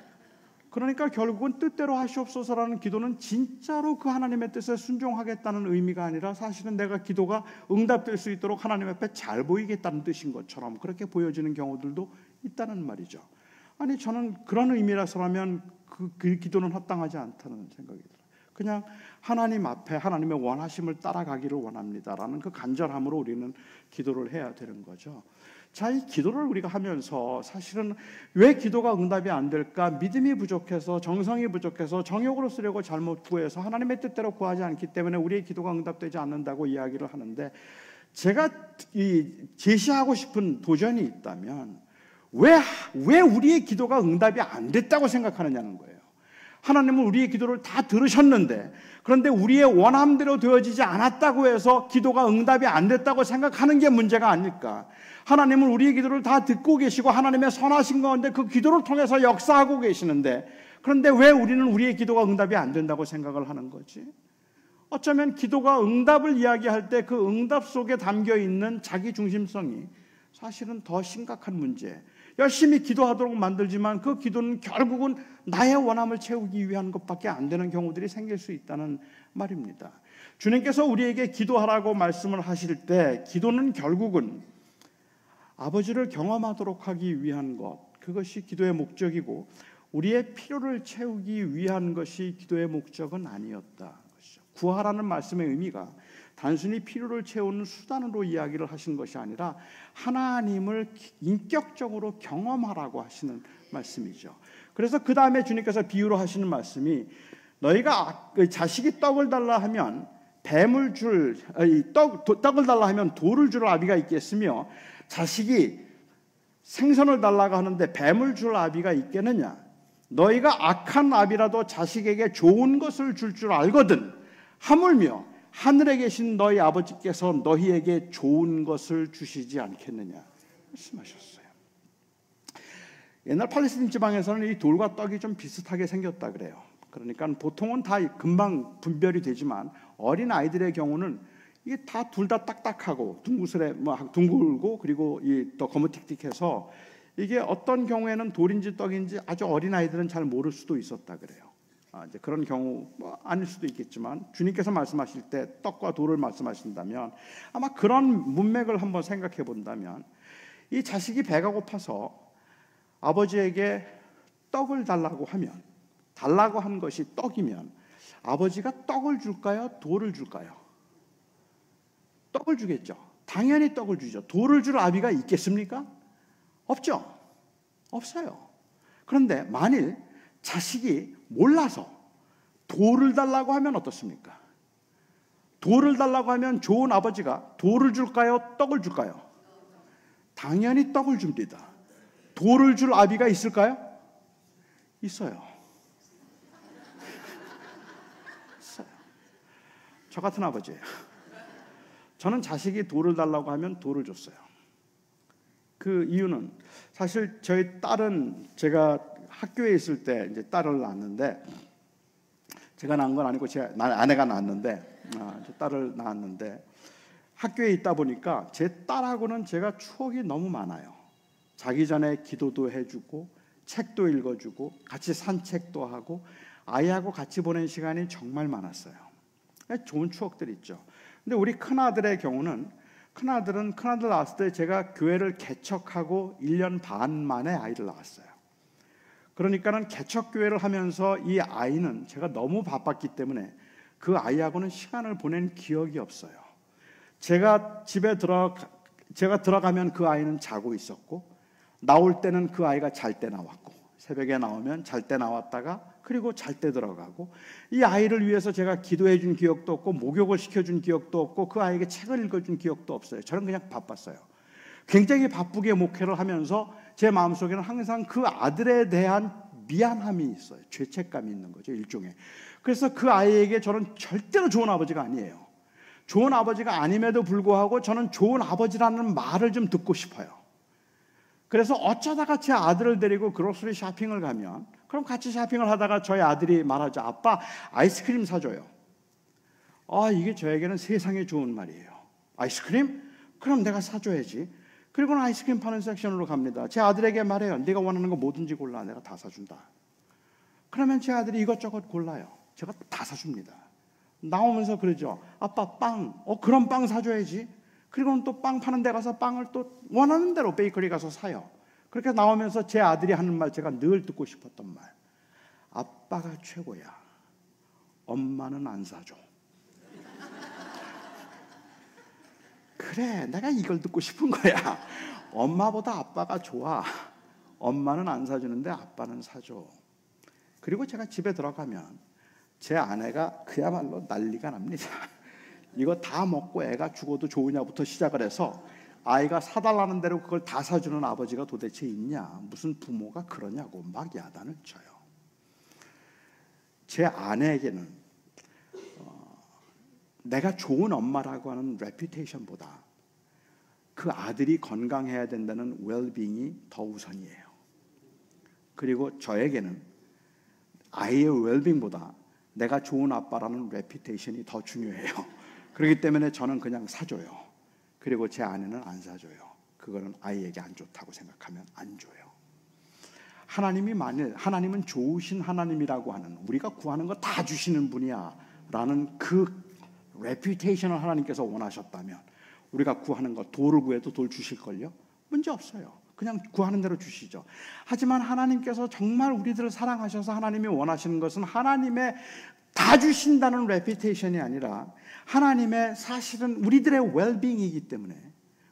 그러니까 결국은 뜻대로 하시옵소서라는 기도는 진짜로 그 하나님의 뜻에 순종하겠다는 의미가 아니라 사실은 내가 기도가 응답될 수 있도록 하나님 앞에 잘 보이겠다는 뜻인 것처럼 그렇게 보여지는 경우들도 있다는 말이죠. 아니, 저는 그런 의미라서라면 그 기도는 합당하지 않다는 생각이 들어요. 그냥 하나님 앞에 하나님의 원하심을 따라가기를 원합니다라는 그 간절함으로 우리는 기도를 해야 되는 거죠. 자, 이 기도를 우리가 하면서 사실은 왜 기도가 응답이 안 될까? 믿음이 부족해서, 정성이 부족해서, 정욕으로 쓰려고 잘못 구해서 하나님의 뜻대로 구하지 않기 때문에 우리의 기도가 응답되지 않는다고 이야기를 하는데, 제가 제시하고 싶은 도전이 있다면 왜 우리의 기도가 응답이 안 됐다고 생각하느냐는 거예요. 하나님은 우리의 기도를 다 들으셨는데, 그런데 우리의 원함대로 되어지지 않았다고 해서 기도가 응답이 안 됐다고 생각하는 게 문제가 아닐까? 하나님은 우리의 기도를 다 듣고 계시고 하나님의 선하신 가운데 그 기도를 통해서 역사하고 계시는데, 그런데 왜 우리는 우리의 기도가 응답이 안 된다고 생각을 하는 거지? 어쩌면 기도가 응답을 이야기할 때 그 응답 속에 담겨있는 자기중심성이 사실은 더 심각한 문제, 열심히 기도하도록 만들지만 그 기도는 결국은 나의 원함을 채우기 위한 것밖에 안 되는 경우들이 생길 수 있다는 말입니다. 주님께서 우리에게 기도하라고 말씀을 하실 때 기도는 결국은 아버지를 경험하도록 하기 위한 것, 그것이 기도의 목적이고 우리의 필요를 채우기 위한 것이 기도의 목적은 아니었다. 구하라는 말씀의 의미가 단순히 필요를 채우는 수단으로 이야기를 하신 것이 아니라 하나님을 인격적으로 경험하라고 하시는 말씀이죠. 그래서 그 다음에 주님께서 비유로 하시는 말씀이, 너희가 자식이 떡을 달라 하면 떡을 달라 하면 돌을 줄 아비가 있겠으며, 자식이 생선을 달라고 하는데 뱀을 줄 아비가 있겠느냐? 너희가 악한 아비라도 자식에게 좋은 것을 줄 알거든 하물며 하늘에 계신 너희 아버지께서 너희에게 좋은 것을 주시지 않겠느냐 말씀하셨어요. 옛날 팔레스틴 지방에서는 이 돌과 떡이 좀 비슷하게 생겼다 그래요. 그러니까 보통은 다 금방 분별이 되지만 어린 아이들의 경우는 이게 다 둘 다 딱딱하고 둥글고 그리고 더 거무틱틱해서 이게 어떤 경우에는 돌인지 떡인지 아주 어린 아이들은 잘 모를 수도 있었다 그래요. 이제 그런 경우 아닐 수도 있겠지만 주님께서 말씀하실 때 떡과 돌을 말씀하신다면 아마 그런 문맥을 한번 생각해 본다면, 이 자식이 배가 고파서 아버지에게 떡을 달라고 한 것이 떡이면 아버지가 떡을 줄까요? 돌을 줄까요? 떡을 주겠죠. 당연히 떡을 주죠. 돌을 줄 아비가 있겠습니까? 없죠. 없어요. 그런데 만일 자식이 몰라서 돌을 달라고 하면 어떻습니까? 돌을 달라고 하면 좋은 아버지가 돌을 줄까요? 떡을 줄까요? 당연히 떡을 줍니다. 돌을 줄 아비가 있을까요? 있어요. 있어요. 저 같은 아버지예요. 저는 자식이 돌을 달라고 하면 돌을 줬어요. 그 이유는 사실 저희 딸은 제가 학교에 있을 때 이제 딸을 낳았는데, 제가 낳은 건 아니고 제 아내가 낳았는데, 딸을 낳았는데 학교에 있다 보니까 제 딸하고는 제가 추억이 너무 많아요. 자기 전에 기도도 해주고 책도 읽어주고 같이 산책도 하고 아이하고 같이 보낸 시간이 정말 많았어요. 좋은 추억들이 있죠. 근데 우리 큰아들의 경우는 큰아들 낳았을 때 제가 교회를 개척하고 1년 반 만에 아이를 낳았어요. 그러니까는 개척교회를 하면서 이 아이는 제가 너무 바빴기 때문에 그 아이하고는 시간을 보낸 기억이 없어요. 제가 들어가면 그 아이는 자고 있었고, 나올 때는 그 아이가 잘 때 나왔고, 새벽에 나오면 잘 때 나왔다가 그리고 잘 때 들어가고, 이 아이를 위해서 제가 기도해 준 기억도 없고 목욕을 시켜준 기억도 없고 그 아이에게 책을 읽어준 기억도 없어요. 저는 그냥 바빴어요. 굉장히 바쁘게 목회를 하면서 제 마음속에는 항상 그 아들에 대한 미안함이 있어요. 죄책감이 있는 거죠, 일종의. 그래서 그 아이에게 저는 절대로 좋은 아버지가 아니에요. 좋은 아버지가 아님에도 불구하고 저는 좋은 아버지라는 말을 좀 듣고 싶어요. 그래서 어쩌다가 제 아들을 데리고 그로서리 쇼핑을 가면, 그럼 같이 쇼핑을 하다가 저희 아들이 말하죠. 아빠, 아이스크림 사줘요. 이게 저에게는 세상에 좋은 말이에요. 아이스크림? 그럼 내가 사줘야지. 그리고는 아이스크림 파는 섹션으로 갑니다. 제 아들에게 말해요. 네가 원하는 거 뭐든지 골라. 내가 다 사준다. 그러면 제 아들이 이것저것 골라요. 제가 다 사줍니다. 나오면서 그러죠. 아빠, 빵. 그럼 빵 사줘야지. 그리고는 또 빵 파는 데 가서 빵을 또 원하는 대로 베이커리 가서 사요. 그렇게 나오면서 제 아들이 하는 말, 제가 늘 듣고 싶었던 말. 아빠가 최고야. 엄마는 안 사줘. 그래, 내가 이걸 듣고 싶은 거야. 엄마보다 아빠가 좋아. 엄마는 안 사주는데 아빠는 사줘. 그리고 제가 집에 들어가면 제 아내가 그야말로 난리가 납니다. 이거 다 먹고 애가 죽어도 좋으냐부터 시작을 해서 아이가 사달라는 대로 그걸 다 사주는 아버지가 도대체 있냐, 무슨 부모가 그러냐고 막 야단을 쳐요. 제 아내에게는 내가 좋은 엄마라고 하는 레퓨테이션보다 그 아들이 건강해야 된다는 웰빙이 더 우선이에요. 그리고 저에게는 아이의 웰빙보다 내가 좋은 아빠라는 레퓨테이션이 더 중요해요. 그렇기 때문에 저는 그냥 사줘요. 그리고 제 아내는 안 사줘요. 그거는 아이에게 안 좋다고 생각하면 안 줘요. 하나님이 만일 하나님은 좋으신 하나님이라고 하는, 우리가 구하는 거 다 주시는 분이야 라는 그 레퓨테이션을 하나님께서 원하셨다면 우리가 구하는 거, 돌을 구해도 돌 주실걸요? 문제 없어요. 그냥 구하는 대로 주시죠. 하지만 하나님께서 정말 우리들을 사랑하셔서 하나님이 원하시는 것은 하나님의 다 주신다는 레퓨테이션이 아니라 하나님의 사실은 우리들의 웰빙이기 때문에,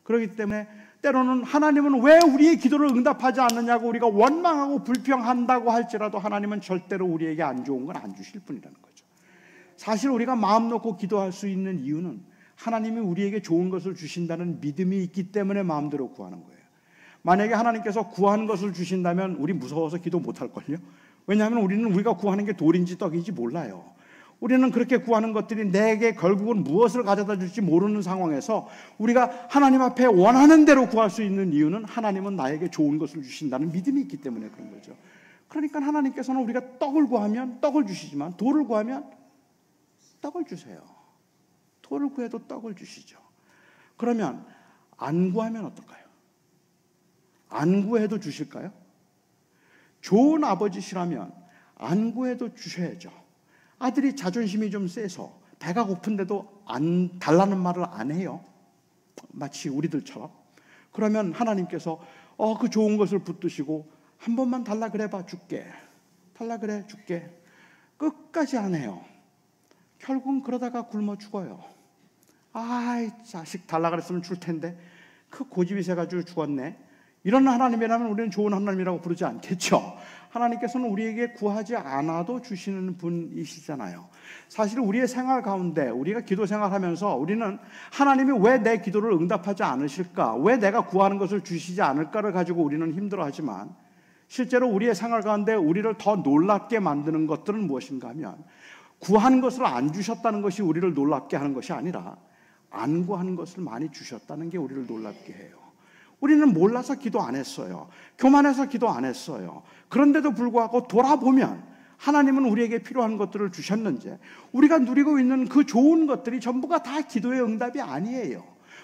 그렇기 때문에 때로는 하나님은 왜 우리의 기도를 응답하지 않느냐고 우리가 원망하고 불평한다고 할지라도 하나님은 절대로 우리에게 안 좋은 건 안 주실 분이라는 거죠. 사실 우리가 마음 놓고 기도할 수 있는 이유는 하나님이 우리에게 좋은 것을 주신다는 믿음이 있기 때문에 마음대로 구하는 거예요. 만약에 하나님께서 구하는 것을 주신다면 우리 무서워서 기도 못할걸요? 왜냐하면 우리가 구하는 게 돌인지 떡인지 몰라요. 우리는 그렇게 구하는 것들이 내게 결국은 무엇을 가져다 줄지 모르는 상황에서 우리가 하나님 앞에 원하는 대로 구할 수 있는 이유는 하나님은 나에게 좋은 것을 주신다는 믿음이 있기 때문에 그런 거죠. 그러니까 하나님께서는 우리가 떡을 구하면 떡을 주시지만 돌을 구하면 떡을 주세요. 돌을 구해도 떡을 주시죠. 그러면 안 구하면 어떨까요? 안 구해도 주실까요? 좋은 아버지시라면 안 구해도 주셔야죠. 아들이 자존심이 좀 세서 배가 고픈데도 안 달라는 말을 안 해요. 마치 우리들처럼. 그러면 하나님께서 그 좋은 것을 붙드시고 한 번만 달라 그래 봐 줄게. 달라 그래 줄게. 끝까지 안 해요. 결국은 그러다가 굶어 죽어요. 아이 자식 달라 그랬으면 줄 텐데 그 고집이 세가지고 죽었네. 이런 하나님이라면 우리는 좋은 하나님이라고 부르지 않겠죠. 하나님께서는 우리에게 구하지 않아도 주시는 분이시잖아요. 사실 우리의 생활 가운데 우리가 기도 생활하면서 우리는 하나님이 왜 내 기도를 응답하지 않으실까, 왜 내가 구하는 것을 주시지 않을까를 가지고 우리는 힘들어하지만 실제로 우리의 생활 가운데 우리를 더 놀랍게 만드는 것들은 무엇인가 하면 구하는 것을 안 주셨다는 것이 우리를 놀랍게 하는 것이 아니라 안 구하는 것을 많이 주셨다는 게 우리를 놀랍게 해요. 우리는 몰라서 기도 안 했어요. 교만해서 기도 안 했어요. 그런데도 불구하고 돌아보면 하나님은 우리에게 필요한 것들을 주셨는지 우리가 누리고 있는 그 좋은 것들이 전부가 다 기도의 응답이 아니에요.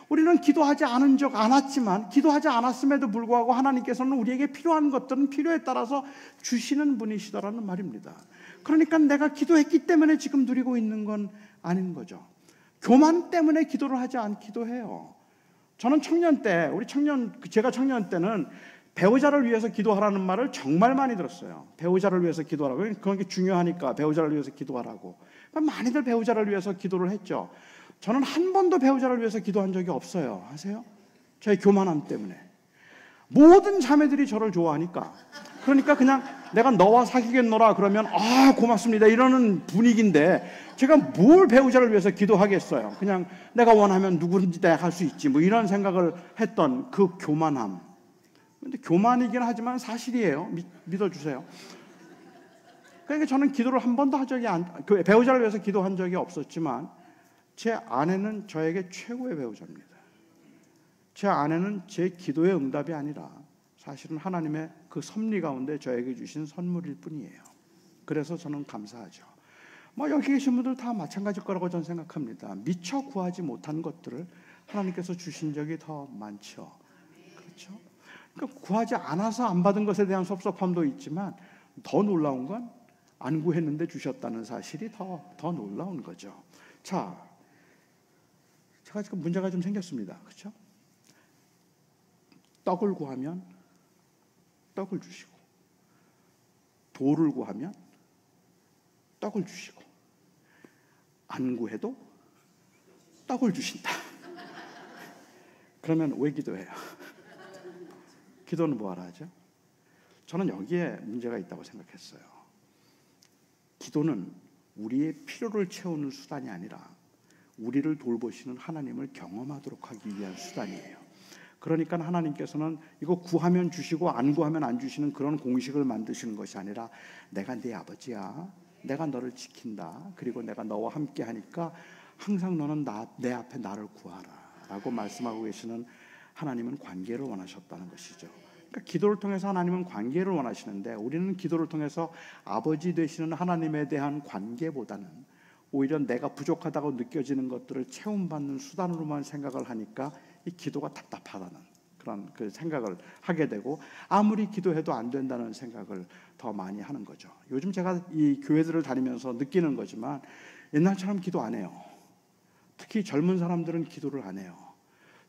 우리는 기도하지 않은 적 않았지만 기도하지 않았음에도 불구하고 하나님께서는 우리에게 필요한 것들은 필요에 따라서 주시는 분이시더라는 말입니다. 그러니까 내가 기도했기 때문에 지금 누리고 있는 건 아닌 거죠. 교만 때문에 기도를 하지 않기도 해요. 저는 청년 때, 제가 청년 때는 배우자를 위해서 기도하라는 말을 정말 많이 들었어요. 배우자를 위해서 기도하라고. 그런 게 중요하니까 배우자를 위해서 기도하라고. 많이들 배우자를 위해서 기도를 했죠. 저는 한 번도 배우자를 위해서 기도한 적이 없어요. 아세요? 저의 교만함 때문에. 모든 자매들이 저를 좋아하니까. 그러니까 그냥 내가 너와 사귀겠노라 그러면 고맙습니다 이러는 분위기인데 제가 뭘 배우자를 위해서 기도하겠어요. 그냥 내가 원하면 누구든지 내가 할 수 있지 뭐 이런 생각을 했던 그 교만함. 근데 교만이긴 하지만 사실이에요. 믿어주세요. 그러니까 저는 기도를 한 번도 배우자를 위해서 기도한 적이 없었지만 제 아내는 저에게 최고의 배우자입니다. 제 아내는 제 기도의 응답이 아니라 사실은 하나님의 그 섭리 가운데 저에게 주신 선물일 뿐이에요. 그래서 저는 감사하죠. 여기 계신 분들 다 마찬가지일 거라고 저는 생각합니다. 미처 구하지 못한 것들을 하나님께서 주신 적이 더 많죠. 그렇죠? 그러니까 구하지 않아서 안 받은 것에 대한 섭섭함도 있지만 더 놀라운 건 안 구했는데 주셨다는 사실이 더 놀라운 거죠. 자, 제가 지금 문제가 좀 생겼습니다. 그렇죠? 떡을 구하면 떡을 주시고 돌을 구하면 떡을 주시고 안 구해도 떡을 주신다. 그러면 왜 기도해요? 기도는 뭐하러 하죠? 저는 여기에 문제가 있다고 생각했어요. 기도는 우리의 필요를 채우는 수단이 아니라 우리를 돌보시는 하나님을 경험하도록 하기 위한 수단이에요. 그러니까 하나님께서는 이거 구하면 주시고 안 구하면 안 주시는 그런 공식을 만드시는 것이 아니라 내가 네 아버지야. 내가 너를 지킨다. 그리고 내가 너와 함께 하니까 항상 너는 내 앞에 나를 구하라 라고 말씀하고 계시는 하나님은 관계를 원하셨다는 것이죠. 그러니까 기도를 통해서 하나님은 관계를 원하시는데 우리는 기도를 통해서 아버지 되시는 하나님에 대한 관계보다는 오히려 내가 부족하다고 느껴지는 것들을 채움받는 수단으로만 생각을 하니까 이 기도가 답답하다는 그런 그 생각을 하게 되고 아무리 기도해도 안 된다는 생각을 더 많이 하는 거죠. 요즘 제가 이 교회들을 다니면서 느끼는 거지만 옛날처럼 기도 안 해요. 특히 젊은 사람들은 기도를 안 해요.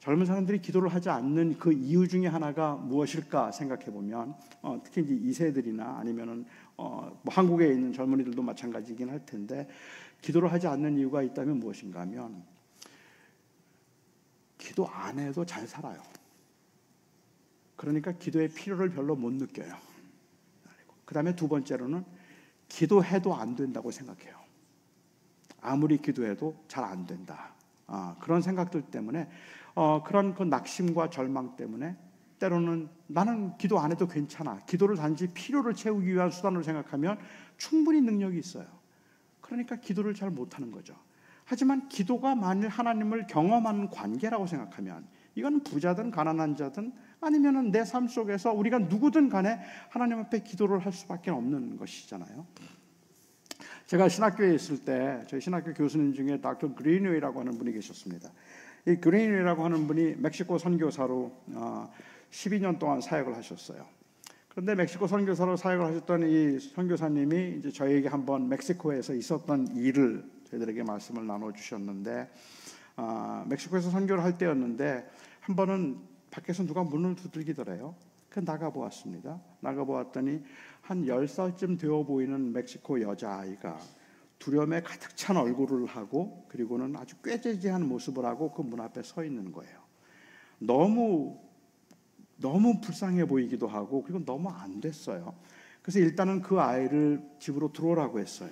젊은 사람들이 기도를 하지 않는 그 이유 중에 하나가 무엇일까 생각해 보면 특히 이제 2세들이나 아니면은 뭐 한국에 있는 젊은이들도 마찬가지이긴 할 텐데 기도를 하지 않는 이유가 있다면 무엇인가 하면 기도 안 해도 잘 살아요. 그러니까 기도의 필요를 별로 못 느껴요. 그 다음에 두 번째로는 기도해도 안 된다고 생각해요. 아무리 기도해도 잘 안 된다. 그런 생각들 때문에 그런 그 낙심과 절망 때문에 때로는 나는 기도 안 해도 괜찮아. 기도를 단지 필요를 채우기 위한 수단으로 생각하면 충분히 능력이 있어요. 그러니까 기도를 잘 못하는 거죠. 하지만 기도가 만일 하나님을 경험하는 관계라고 생각하면 이건 부자든 가난한 자든 아니면은 내 삶 속에서 우리가 누구든 간에 하나님 앞에 기도를 할 수밖에 없는 것이잖아요. 제가 신학교에 있을 때 저희 신학교 교수님 중에 닥터 그린웨이라고 하는 분이 계셨습니다. 이 그린웨이라고 하는 분이 멕시코 선교사로 12년 동안 사역을 하셨어요. 그런데 멕시코 선교사로 사역을 하셨던 이 선교사님이 이제 저희에게 한번 멕시코에서 있었던 일을 저희들에게 말씀을 나눠주셨는데 멕시코에서 선교를 할 때였는데 한 번은 밖에서 누가 문을 두들기더래요. 그 나가보았습니다. 나가보았더니 한 10살쯤 되어 보이는 멕시코 여자아이가 두려움에 가득 찬 얼굴을 하고 그리고는 아주 꾀재재한 모습을 하고 그 문 앞에 서 있는 거예요. 너무 불쌍해 보이기도 하고 그리고 너무 안 됐어요. 그래서 일단은 그 아이를 집으로 들어오라고 했어요.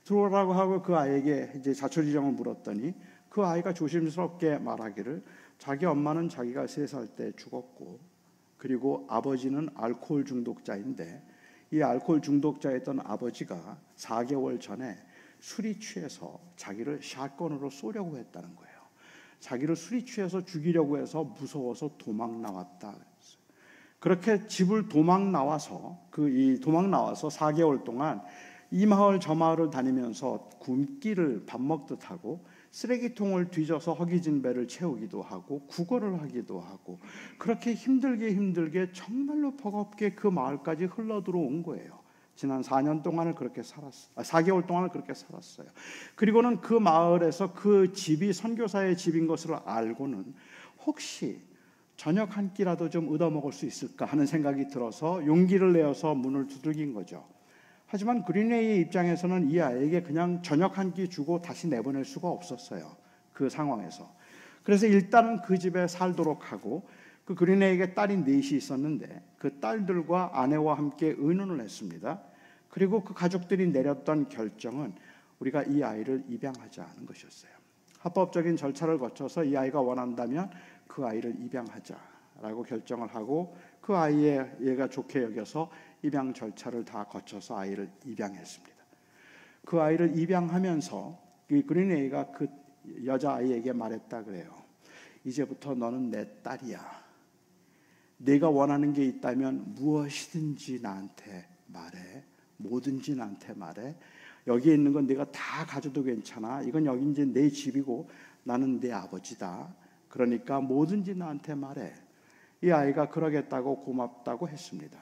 들어오라고 하고 그 아이에게 이제 자초지종을 물었더니 그 아이가 조심스럽게 말하기를 자기 엄마는 자기가 3살 때 죽었고 그리고 아버지는 알코올 중독자인데 이 알코올 중독자였던 아버지가 4개월 전에 술이 취해서 자기를 샷건으로 쏘려고 했다는 거예요. 자기를 술이 취해서 죽이려고 해서 무서워서 도망 나왔다. 그렇게 집을 도망 나와서 4개월 동안 이 마을 저 마을을 다니면서 굶기를 밥 먹듯 하고 쓰레기통을 뒤져서 허기진 배를 채우기도 하고 구걸을 하기도 하고 그렇게 힘들게 정말로 버겁게 그 마을까지 흘러 들어온 거예요. 지난 4년 동안을 그렇게 4개월 동안을 그렇게 살았어요. 그리고는 그 마을에서 그 집이 선교사의 집인 것을 알고는 혹시 저녁 한 끼라도 좀 얻어먹을 수 있을까 하는 생각이 들어서 용기를 내어서 문을 두들긴 거죠. 하지만 그린웨이의 입장에서는 이 아이에게 그냥 저녁 한 끼 주고 다시 내보낼 수가 없었어요. 그 상황에서. 그래서 일단은 그 집에 살도록 하고, 그 그린웨이에게 딸이 넷이 있었는데 그 딸들과 아내와 함께 의논을 했습니다. 그리고 그 가족들이 내렸던 결정은 우리가 이 아이를 입양하자는 것이었어요. 합법적인 절차를 거쳐서 이 아이가 원한다면 그 아이를 입양하자라고 결정을 하고, 그 아이의 얘가 좋게 여겨서 입양 절차를 다 거쳐서 아이를 입양했습니다. 그 아이를 입양하면서 이 그린웨이가 그 여자아이에게 말했다 그래요. 이제부터 너는 내 딸이야. 내가 원하는 게 있다면 무엇이든지 나한테 말해. 뭐든지 나한테 말해. 여기에 있는 건 내가 다 가져도 괜찮아. 이건 여기 이제 내 집이고 나는 내 아버지다. 그러니까 뭐든지 나한테 말해. 이 아이가 그러겠다고 고맙다고 했습니다.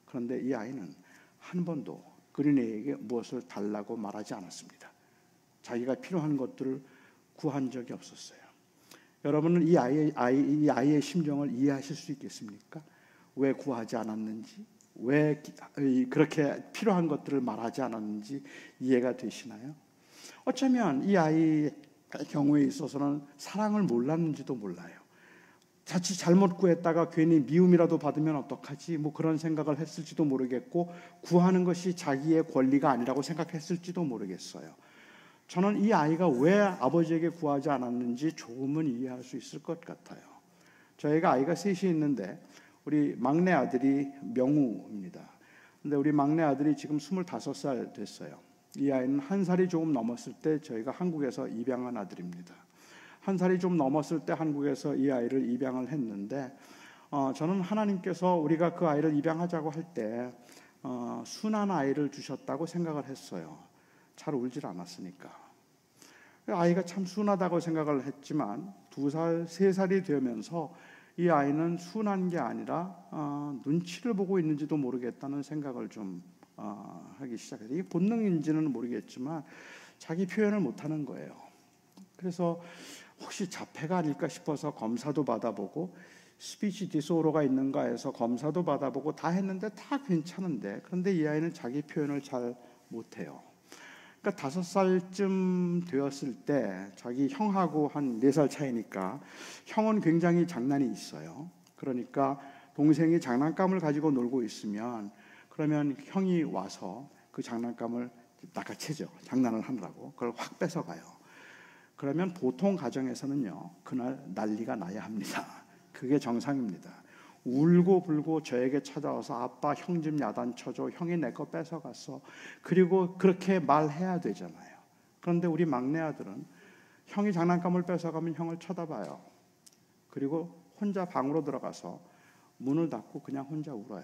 그런데 이 아이는 한 번도 그린웨이에게 무엇을 달라고 말하지 않았습니다. 자기가 필요한 것들을 구한 적이 없었어요. 여러분은 이 아이의 심정을 이해하실 수 있겠습니까? 왜 구하지 않았는지, 왜 그렇게 필요한 것들을 말하지 않았는지 이해가 되시나요? 어쩌면 이 아이의 경우에 있어서는 사랑을 몰랐는지도 몰라요. 자칫 잘못 구했다가 괜히 미움이라도 받으면 어떡하지? 뭐 그런 생각을 했을지도 모르겠고, 구하는 것이 자기의 권리가 아니라고 생각했을지도 모르겠어요. 저는 이 아이가 왜 아버지에게 구하지 않았는지 조금은 이해할 수 있을 것 같아요. 저희가 아이가 셋이 있는데 우리 막내 아들이 명우입니다. 근데 우리 막내 아들이 지금 25살 됐어요. 이 아이는 1살이 조금 넘었을 때 저희가 한국에서 입양한 아들입니다. 1살이 좀 넘었을 때 한국에서 이 아이를 입양을 했는데, 저는 하나님께서 우리가 그 아이를 입양하자고 할 때 순한 아이를 주셨다고 생각을 했어요. 잘 울질 않았으니까. 아이가 참 순하다고 생각을 했지만 2살, 3살이 되면서 이 아이는 순한 게 아니라 눈치를 보고 있는지도 모르겠다는 생각을 좀 하기 시작해요. 이게 본능인지는 모르겠지만 자기 표현을 못하는 거예요. 그래서 혹시 자폐가 아닐까 싶어서 검사도 받아보고 스피치 디소더가 있는가 해서 검사도 받아보고 다 했는데 다 괜찮은데, 그런데 이 아이는 자기 표현을 잘 못해요. 그러니까 5살쯤 되었을 때 자기 형하고 한 4살 차이니까 형은 굉장히 장난이 있어요. 그러니까 동생이 장난감을 가지고 놀고 있으면 그러면 형이 와서 그 장난감을 낚아채죠. 장난을 하느라고. 그걸 확 뺏어가요. 그러면 보통 가정에서는요, 그날 난리가 나야 합니다. 그게 정상입니다. 울고 불고 저에게 찾아와서 아빠 형 좀 야단쳐줘. 형이 내 거 뺏어갔어. 그리고 그렇게 말해야 되잖아요. 그런데 우리 막내 아들은 형이 장난감을 뺏어가면 형을 쳐다봐요. 그리고 혼자 방으로 들어가서 문을 닫고 그냥 혼자 울어요.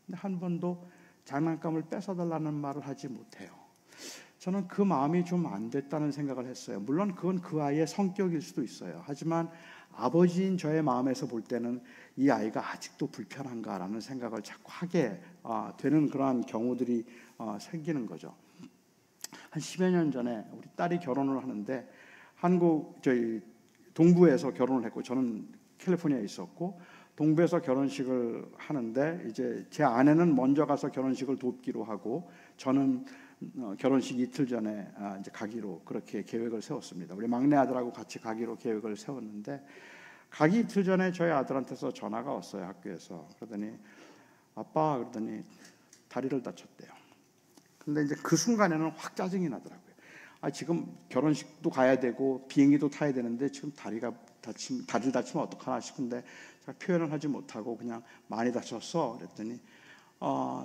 근데 한 번도 장난감을 뺏어달라는 말을 하지 못해요. 저는 그 마음이 좀 안 됐다는 생각을 했어요. 물론 그건 그 아이의 성격일 수도 있어요. 하지만 아버지인 저의 마음에서 볼 때는 이 아이가 아직도 불편한가라는 생각을 자꾸 하게 되는 그러한 경우들이 생기는 거죠. 한 10여 년 전에 우리 딸이 결혼을 하는데 저희 동부에서 결혼을 했고 저는 캘리포니아에 있었고, 동부에서 결혼식을 하는데 이제 제 아내는 먼저 가서 결혼식을 돕기로 하고 저는 결혼식 이틀 전에 이제 가기로 그렇게 계획을 세웠습니다. 우리 막내 아들하고 같이 가기로 계획을 세웠는데, 가기 이틀 전에 저희 아들한테서 전화가 왔어요. 학교에서. 그러더니 아빠, 그러더니 다리를 다쳤대요. 근데 이제 그 순간에는 확 짜증이 나더라고요. 지금 결혼식도 가야 되고 비행기도 타야 되는데 지금 다리를 다치면 어떡하나 싶은데 제가 표현을 하지 못하고 그냥 많이 다쳤어. 그랬더니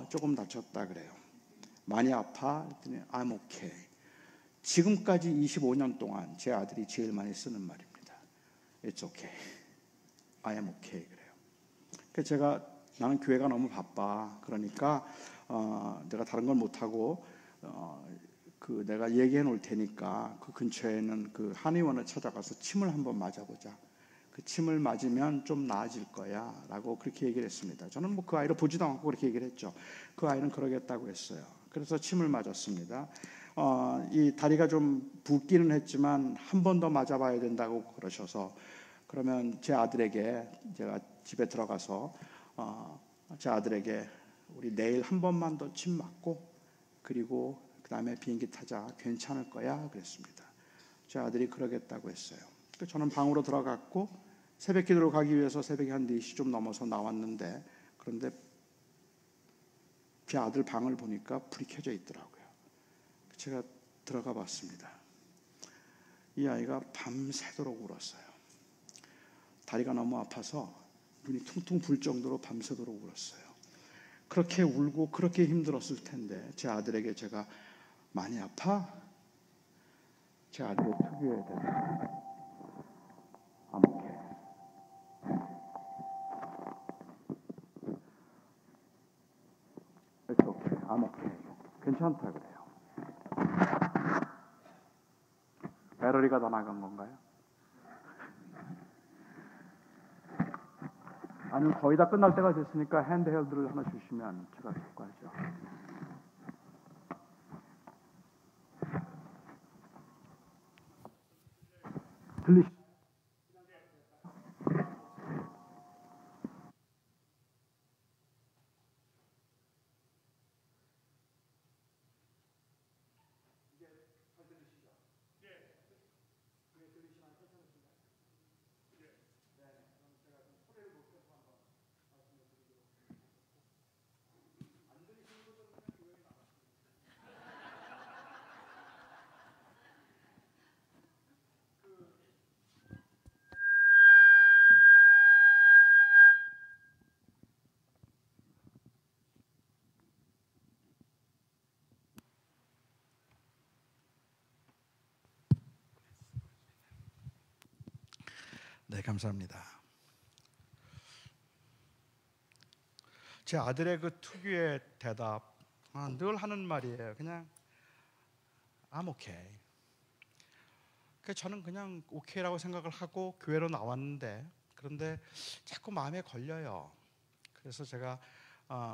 조금 다쳤다 그래요. 많이 아파? 그랬더니 I'm okay. 지금까지 25년 동안 제 아들이 제일 많이 쓰는 말입니다. It's okay. I am okay. 그래요. 그래서 나는 교회가 너무 바빠. 그러니까 내가 다른 걸 못하고 내가 얘기해 놓을 테니까 그 근처에 있는 그 한의원을 찾아가서 침을 한번 맞아보자. 그 침을 맞으면 좀 나아질 거야 라고 그렇게 얘기를 했습니다. 저는 뭐 그 아이를 보지도 않고 그렇게 얘기를 했죠. 그 아이는 그러겠다고 했어요. 그래서 침을 맞았습니다. 이 다리가 좀 붓기는 했지만 한 번 더 맞아봐야 된다고 그러셔서 그러면 제 아들에게 제가 집에 들어가서 제 아들에게 우리 내일 한 번만 더 침 맞고 그리고 그 다음에 비행기 타자, 괜찮을 거야 그랬습니다. 제 아들이 그러겠다고 했어요. 저는 방으로 들어갔고 새벽 기도로 가기 위해서 새벽에 한 4시 좀 넘어서 나왔는데, 그런데 제 아들 방을 보니까 불이 켜져 있더라고요. 제가 들어가 봤습니다. 이 아이가 밤새도록 울었어요. 다리가 너무 아파서 눈이 퉁퉁 불 정도로 밤새도록 울었어요. 그렇게 울고 그렇게 힘들었을 텐데 제 아들에게 제가 많이 아파? 제 아들의 특유의 대답, 암흑해. It's okay, 암흑해. 괜찮다 그래요. 배터리가 다 나간 건가요? 아니면 거의 다 끝날 때가 됐으니까 핸드헬드를 하나 주시면 제가 갖고 하죠. 들리시죠? 네, 감사합니다. 제 아들의 그 특유의 대답, 늘 하는 말이에요. 그냥 I'm okay. 저는 그냥 오케이라고 생각을 하고 교회로 나왔는데, 그런데 자꾸 마음에 걸려요. 그래서 제가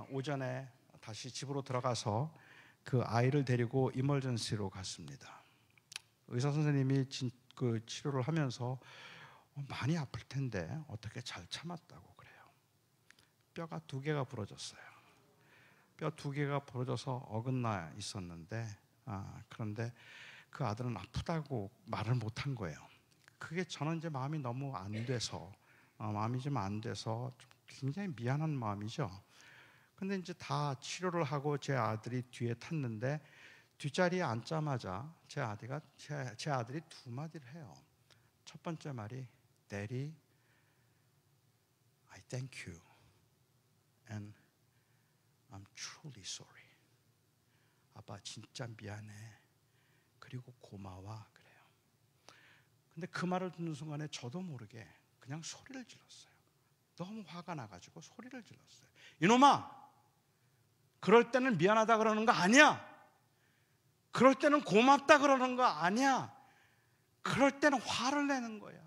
오전에 다시 집으로 들어가서 그 아이를 데리고 이멀전시로 갔습니다. 의사 선생님이 그 치료를 하면서 많이 아플 텐데 어떻게 잘 참았다고 그래요. 뼈가 2개가 부러졌어요. 뼈 2개가 부러져서 어긋나 있었는데, 그런데 그 아들은 아프다고 말을 못한 거예요. 그게 저는 이제 마음이 너무 안 돼서, 마음이 좀 안 돼서 좀 굉장히 미안한 마음이죠. 근데 이제 다 치료를 하고 제 아들이 뒤에 탔는데, 뒷자리에 앉자마자 제 아들이 2마디를 해요. 첫 번째 말이 Daddy, I thank you and I'm truly sorry. 아빠 진짜 미안해. 그리고 고마워 그래요. 근데 그 말을 듣는 순간에 저도 모르게 그냥 소리를 질렀어요. 너무 화가 나가지고 소리를 질렀어요. 이놈아, 그럴 때는 미안하다 그러는 거 아니야. 그럴 때는 고맙다 그러는 거 아니야. 그럴 때는 화를 내는 거야.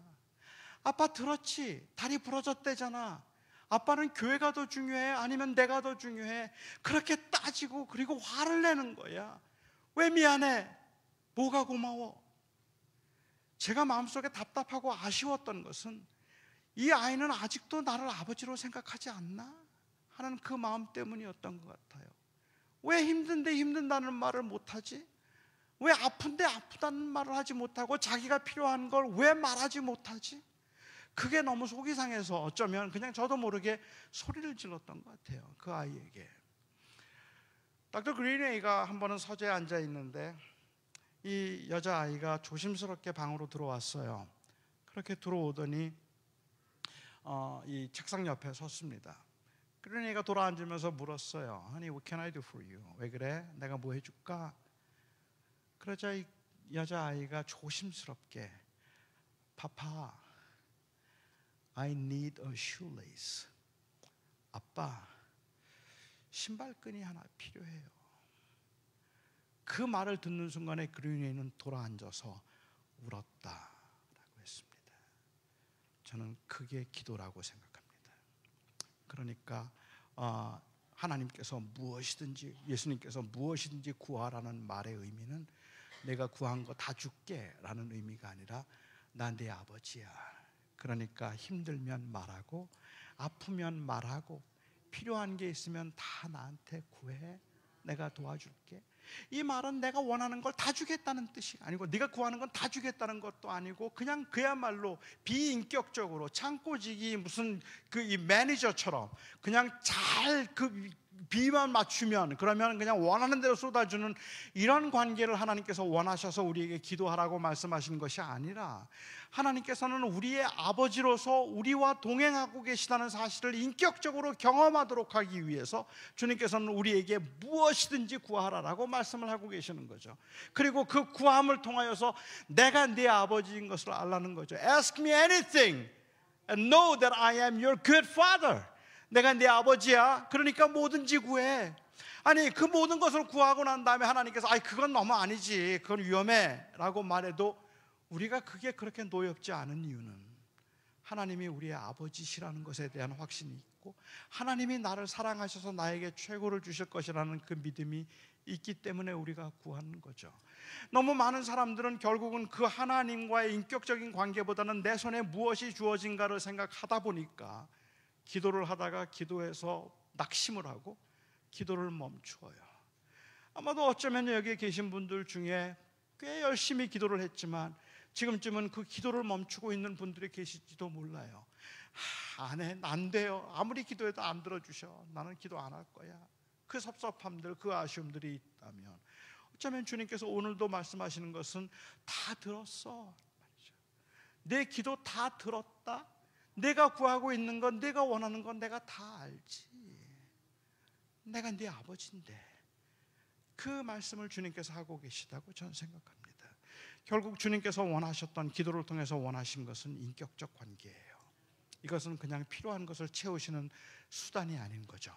아빠 들었지? 다리 부러졌대잖아. 아빠는 교회가 더 중요해? 아니면 내가 더 중요해? 그렇게 따지고 그리고 화를 내는 거야. 왜 미안해? 뭐가 고마워? 제가 마음속에 답답하고 아쉬웠던 것은 이 아이는 아직도 나를 아버지로 생각하지 않나? 하는 그 마음 때문이었던 것 같아요. 왜 힘든데 힘든다는 말을 못하지? 왜 아픈데 아프다는 말을 하지 못하고 자기가 필요한 걸 왜 말하지 못하지? 그게 너무 속이 상해서 어쩌면 그냥 저도 모르게 소리를 질렀던 것 같아요. 그 아이에게. 닥터 그린웨이가 한 번은 서재에 앉아 있는데 이 여자아이가 조심스럽게 방으로 들어왔어요. 그렇게 들어오더니 이 책상 옆에 섰습니다. 그린웨이가 돌아앉으면서 물었어요. Honey, what can I do for you? 왜 그래? 내가 뭐 해줄까? 그러자 이 여자아이가 조심스럽게 Papa, I need a shoelace. 아빠, 신발끈이 하나 필요해요. 그 말을 듣는 순간에 그린웨이는 돌아앉아서 울었다라고 했습니다. 저는 그게 기도라고 생각합니다. 그러니까 하나님께서 무엇이든지, 예수님께서 무엇이든지 구하라는 말의 의미는 내가 구한 거 다 줄게 라는 의미가 아니라 나 네 아버지야. 그러니까 힘들면 말하고, 아프면 말하고, 필요한 게 있으면 다 나한테 구해. 내가 도와줄게. 이 말은 내가 원하는 걸 다 주겠다는 뜻이 아니고, 네가 구하는 건 다 주겠다는 것도 아니고, 그냥 그야말로 비인격적으로 창고지기 무슨 이 매니저처럼 그냥 잘 비만 맞추면, 그러면 그냥 원하는 대로 쏟아주는 이런 관계를 하나님께서 원하셔서 우리에게 기도하라고 말씀하시는 것이 아니라, 하나님께서는 우리의 아버지로서 우리와 동행하고 계시다는 사실을 인격적으로 경험하도록 하기 위해서 주님께서는 우리에게 무엇이든지 구하라라고 말씀을 하고 계시는 거죠. 그리고 그 구함을 통하여서 내가 네 아버지인 것을 알라는 거죠. Ask me anything and know that I am your good father. 내가 네 아버지야. 그러니까 뭐든지 구해. 아니, 그 모든 것을 구하고 난 다음에 하나님께서 그건 너무 아니지, 그건 위험해 라고 말해도 우리가 그게 그렇게 노엽지 않은 이유는 하나님이 우리의 아버지시라는 것에 대한 확신이 있고, 하나님이 나를 사랑하셔서 나에게 최고를 주실 것이라는 그 믿음이 있기 때문에 우리가 구하는 거죠. 너무 많은 사람들은 결국은 그 하나님과의 인격적인 관계보다는 내 손에 무엇이 주어진가를 생각하다 보니까 기도를 하다가 기도에서 낙심을 하고 기도를 멈추어요. 아마도 어쩌면 여기에 계신 분들 중에 꽤 열심히 기도를 했지만 지금쯤은 그 기도를 멈추고 있는 분들이 계실지도 몰라요. 안 돼요. 아무리 기도해도 안 들어주셔. 나는 기도 안 할 거야. 그 섭섭함들, 그 아쉬움들이 있다면 어쩌면 주님께서 오늘도 말씀하시는 것은 다 들었어 말이죠. 내 기도 다 들었다. 내가 구하고 있는 건, 내가 원하는 건 내가 다 알지. 내가 네 아버지인데. 그 말씀을 주님께서 하고 계시다고 저는 생각합니다. 결국 주님께서 원하셨던, 기도를 통해서 원하신 것은 인격적 관계예요. 이것은 그냥 필요한 것을 채우시는 수단이 아닌 거죠.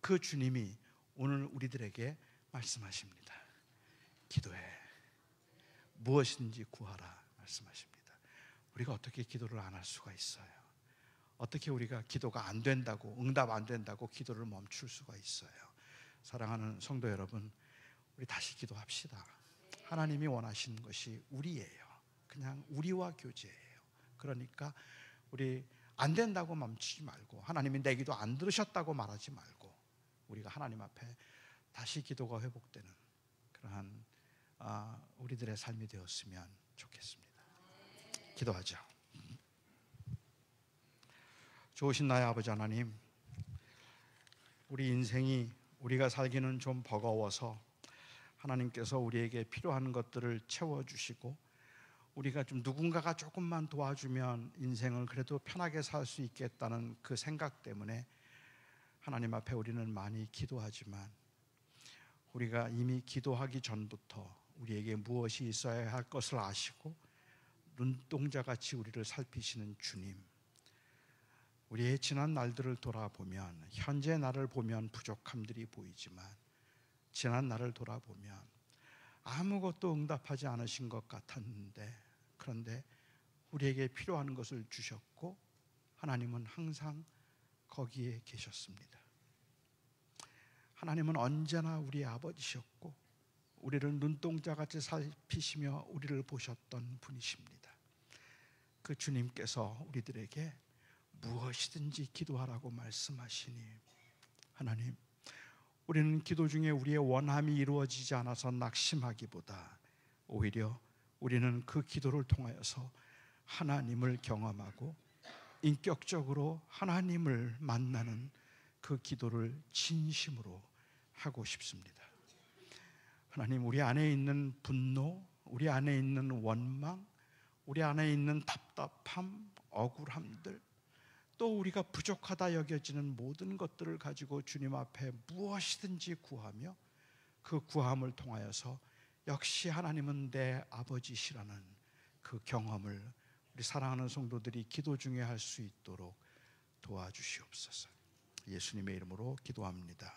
그 주님이 오늘 우리들에게 말씀하십니다. 기도해. 무엇이든지 구하라 말씀하십니다. 우리가 어떻게 기도를 안 할 수가 있어요? 어떻게 우리가 기도가 안 된다고, 응답 안 된다고 기도를 멈출 수가 있어요? 사랑하는 성도 여러분, 우리 다시 기도합시다. 하나님이 원하시는 것이 우리예요. 그냥 우리와 교제예요. 그러니까 우리 안 된다고 멈추지 말고, 하나님이 내 기도 안 들으셨다고 말하지 말고, 우리가 하나님 앞에 다시 기도가 회복되는 그러한 우리들의 삶이 되었으면 좋겠습니다. 기도하죠. 좋으신 나의 아버지 하나님, 우리 인생이, 우리가 살기는 좀 버거워서 하나님께서 우리에게 필요한 것들을 채워주시고, 우리가 좀 누군가가 조금만 도와주면 인생을 그래도 편하게 살 수 있겠다는 그 생각 때문에 하나님 앞에 우리는 많이 기도하지만, 우리가 이미 기도하기 전부터 우리에게 무엇이 있어야 할 것을 아시고 눈동자같이 우리를 살피시는 주님, 우리의 지난 날들을 돌아보면, 현재 나를 보면 부족함들이 보이지만 지난 날을 돌아보면 아무것도 응답하지 않으신 것 같았는데, 그런데 우리에게 필요한 것을 주셨고 하나님은 항상 거기에 계셨습니다. 하나님은 언제나 우리의 아버지셨고 우리를 눈동자같이 살피시며 우리를 보셨던 분이십니다. 그 주님께서 우리들에게 무엇이든지 기도하라고 말씀하시니, 하나님, 우리는 기도 중에 우리의 원함이 이루어지지 않아서 낙심하기보다 오히려 우리는 그 기도를 통하여서 하나님을 경험하고 인격적으로 하나님을 만나는 그 기도를 진심으로 하고 싶습니다. 하나님, 우리 안에 있는 분노, 우리 안에 있는 원망, 우리 안에 있는 답답함, 억울함들, 또 우리가 부족하다 여겨지는 모든 것들을 가지고 주님 앞에 무엇이든지 구하며 그 구함을 통하여서 역시 하나님은 내 아버지시라는 그 경험을 우리 사랑하는 성도들이 기도 중에 할 수 있도록 도와주시옵소서. 예수님의 이름으로 기도합니다.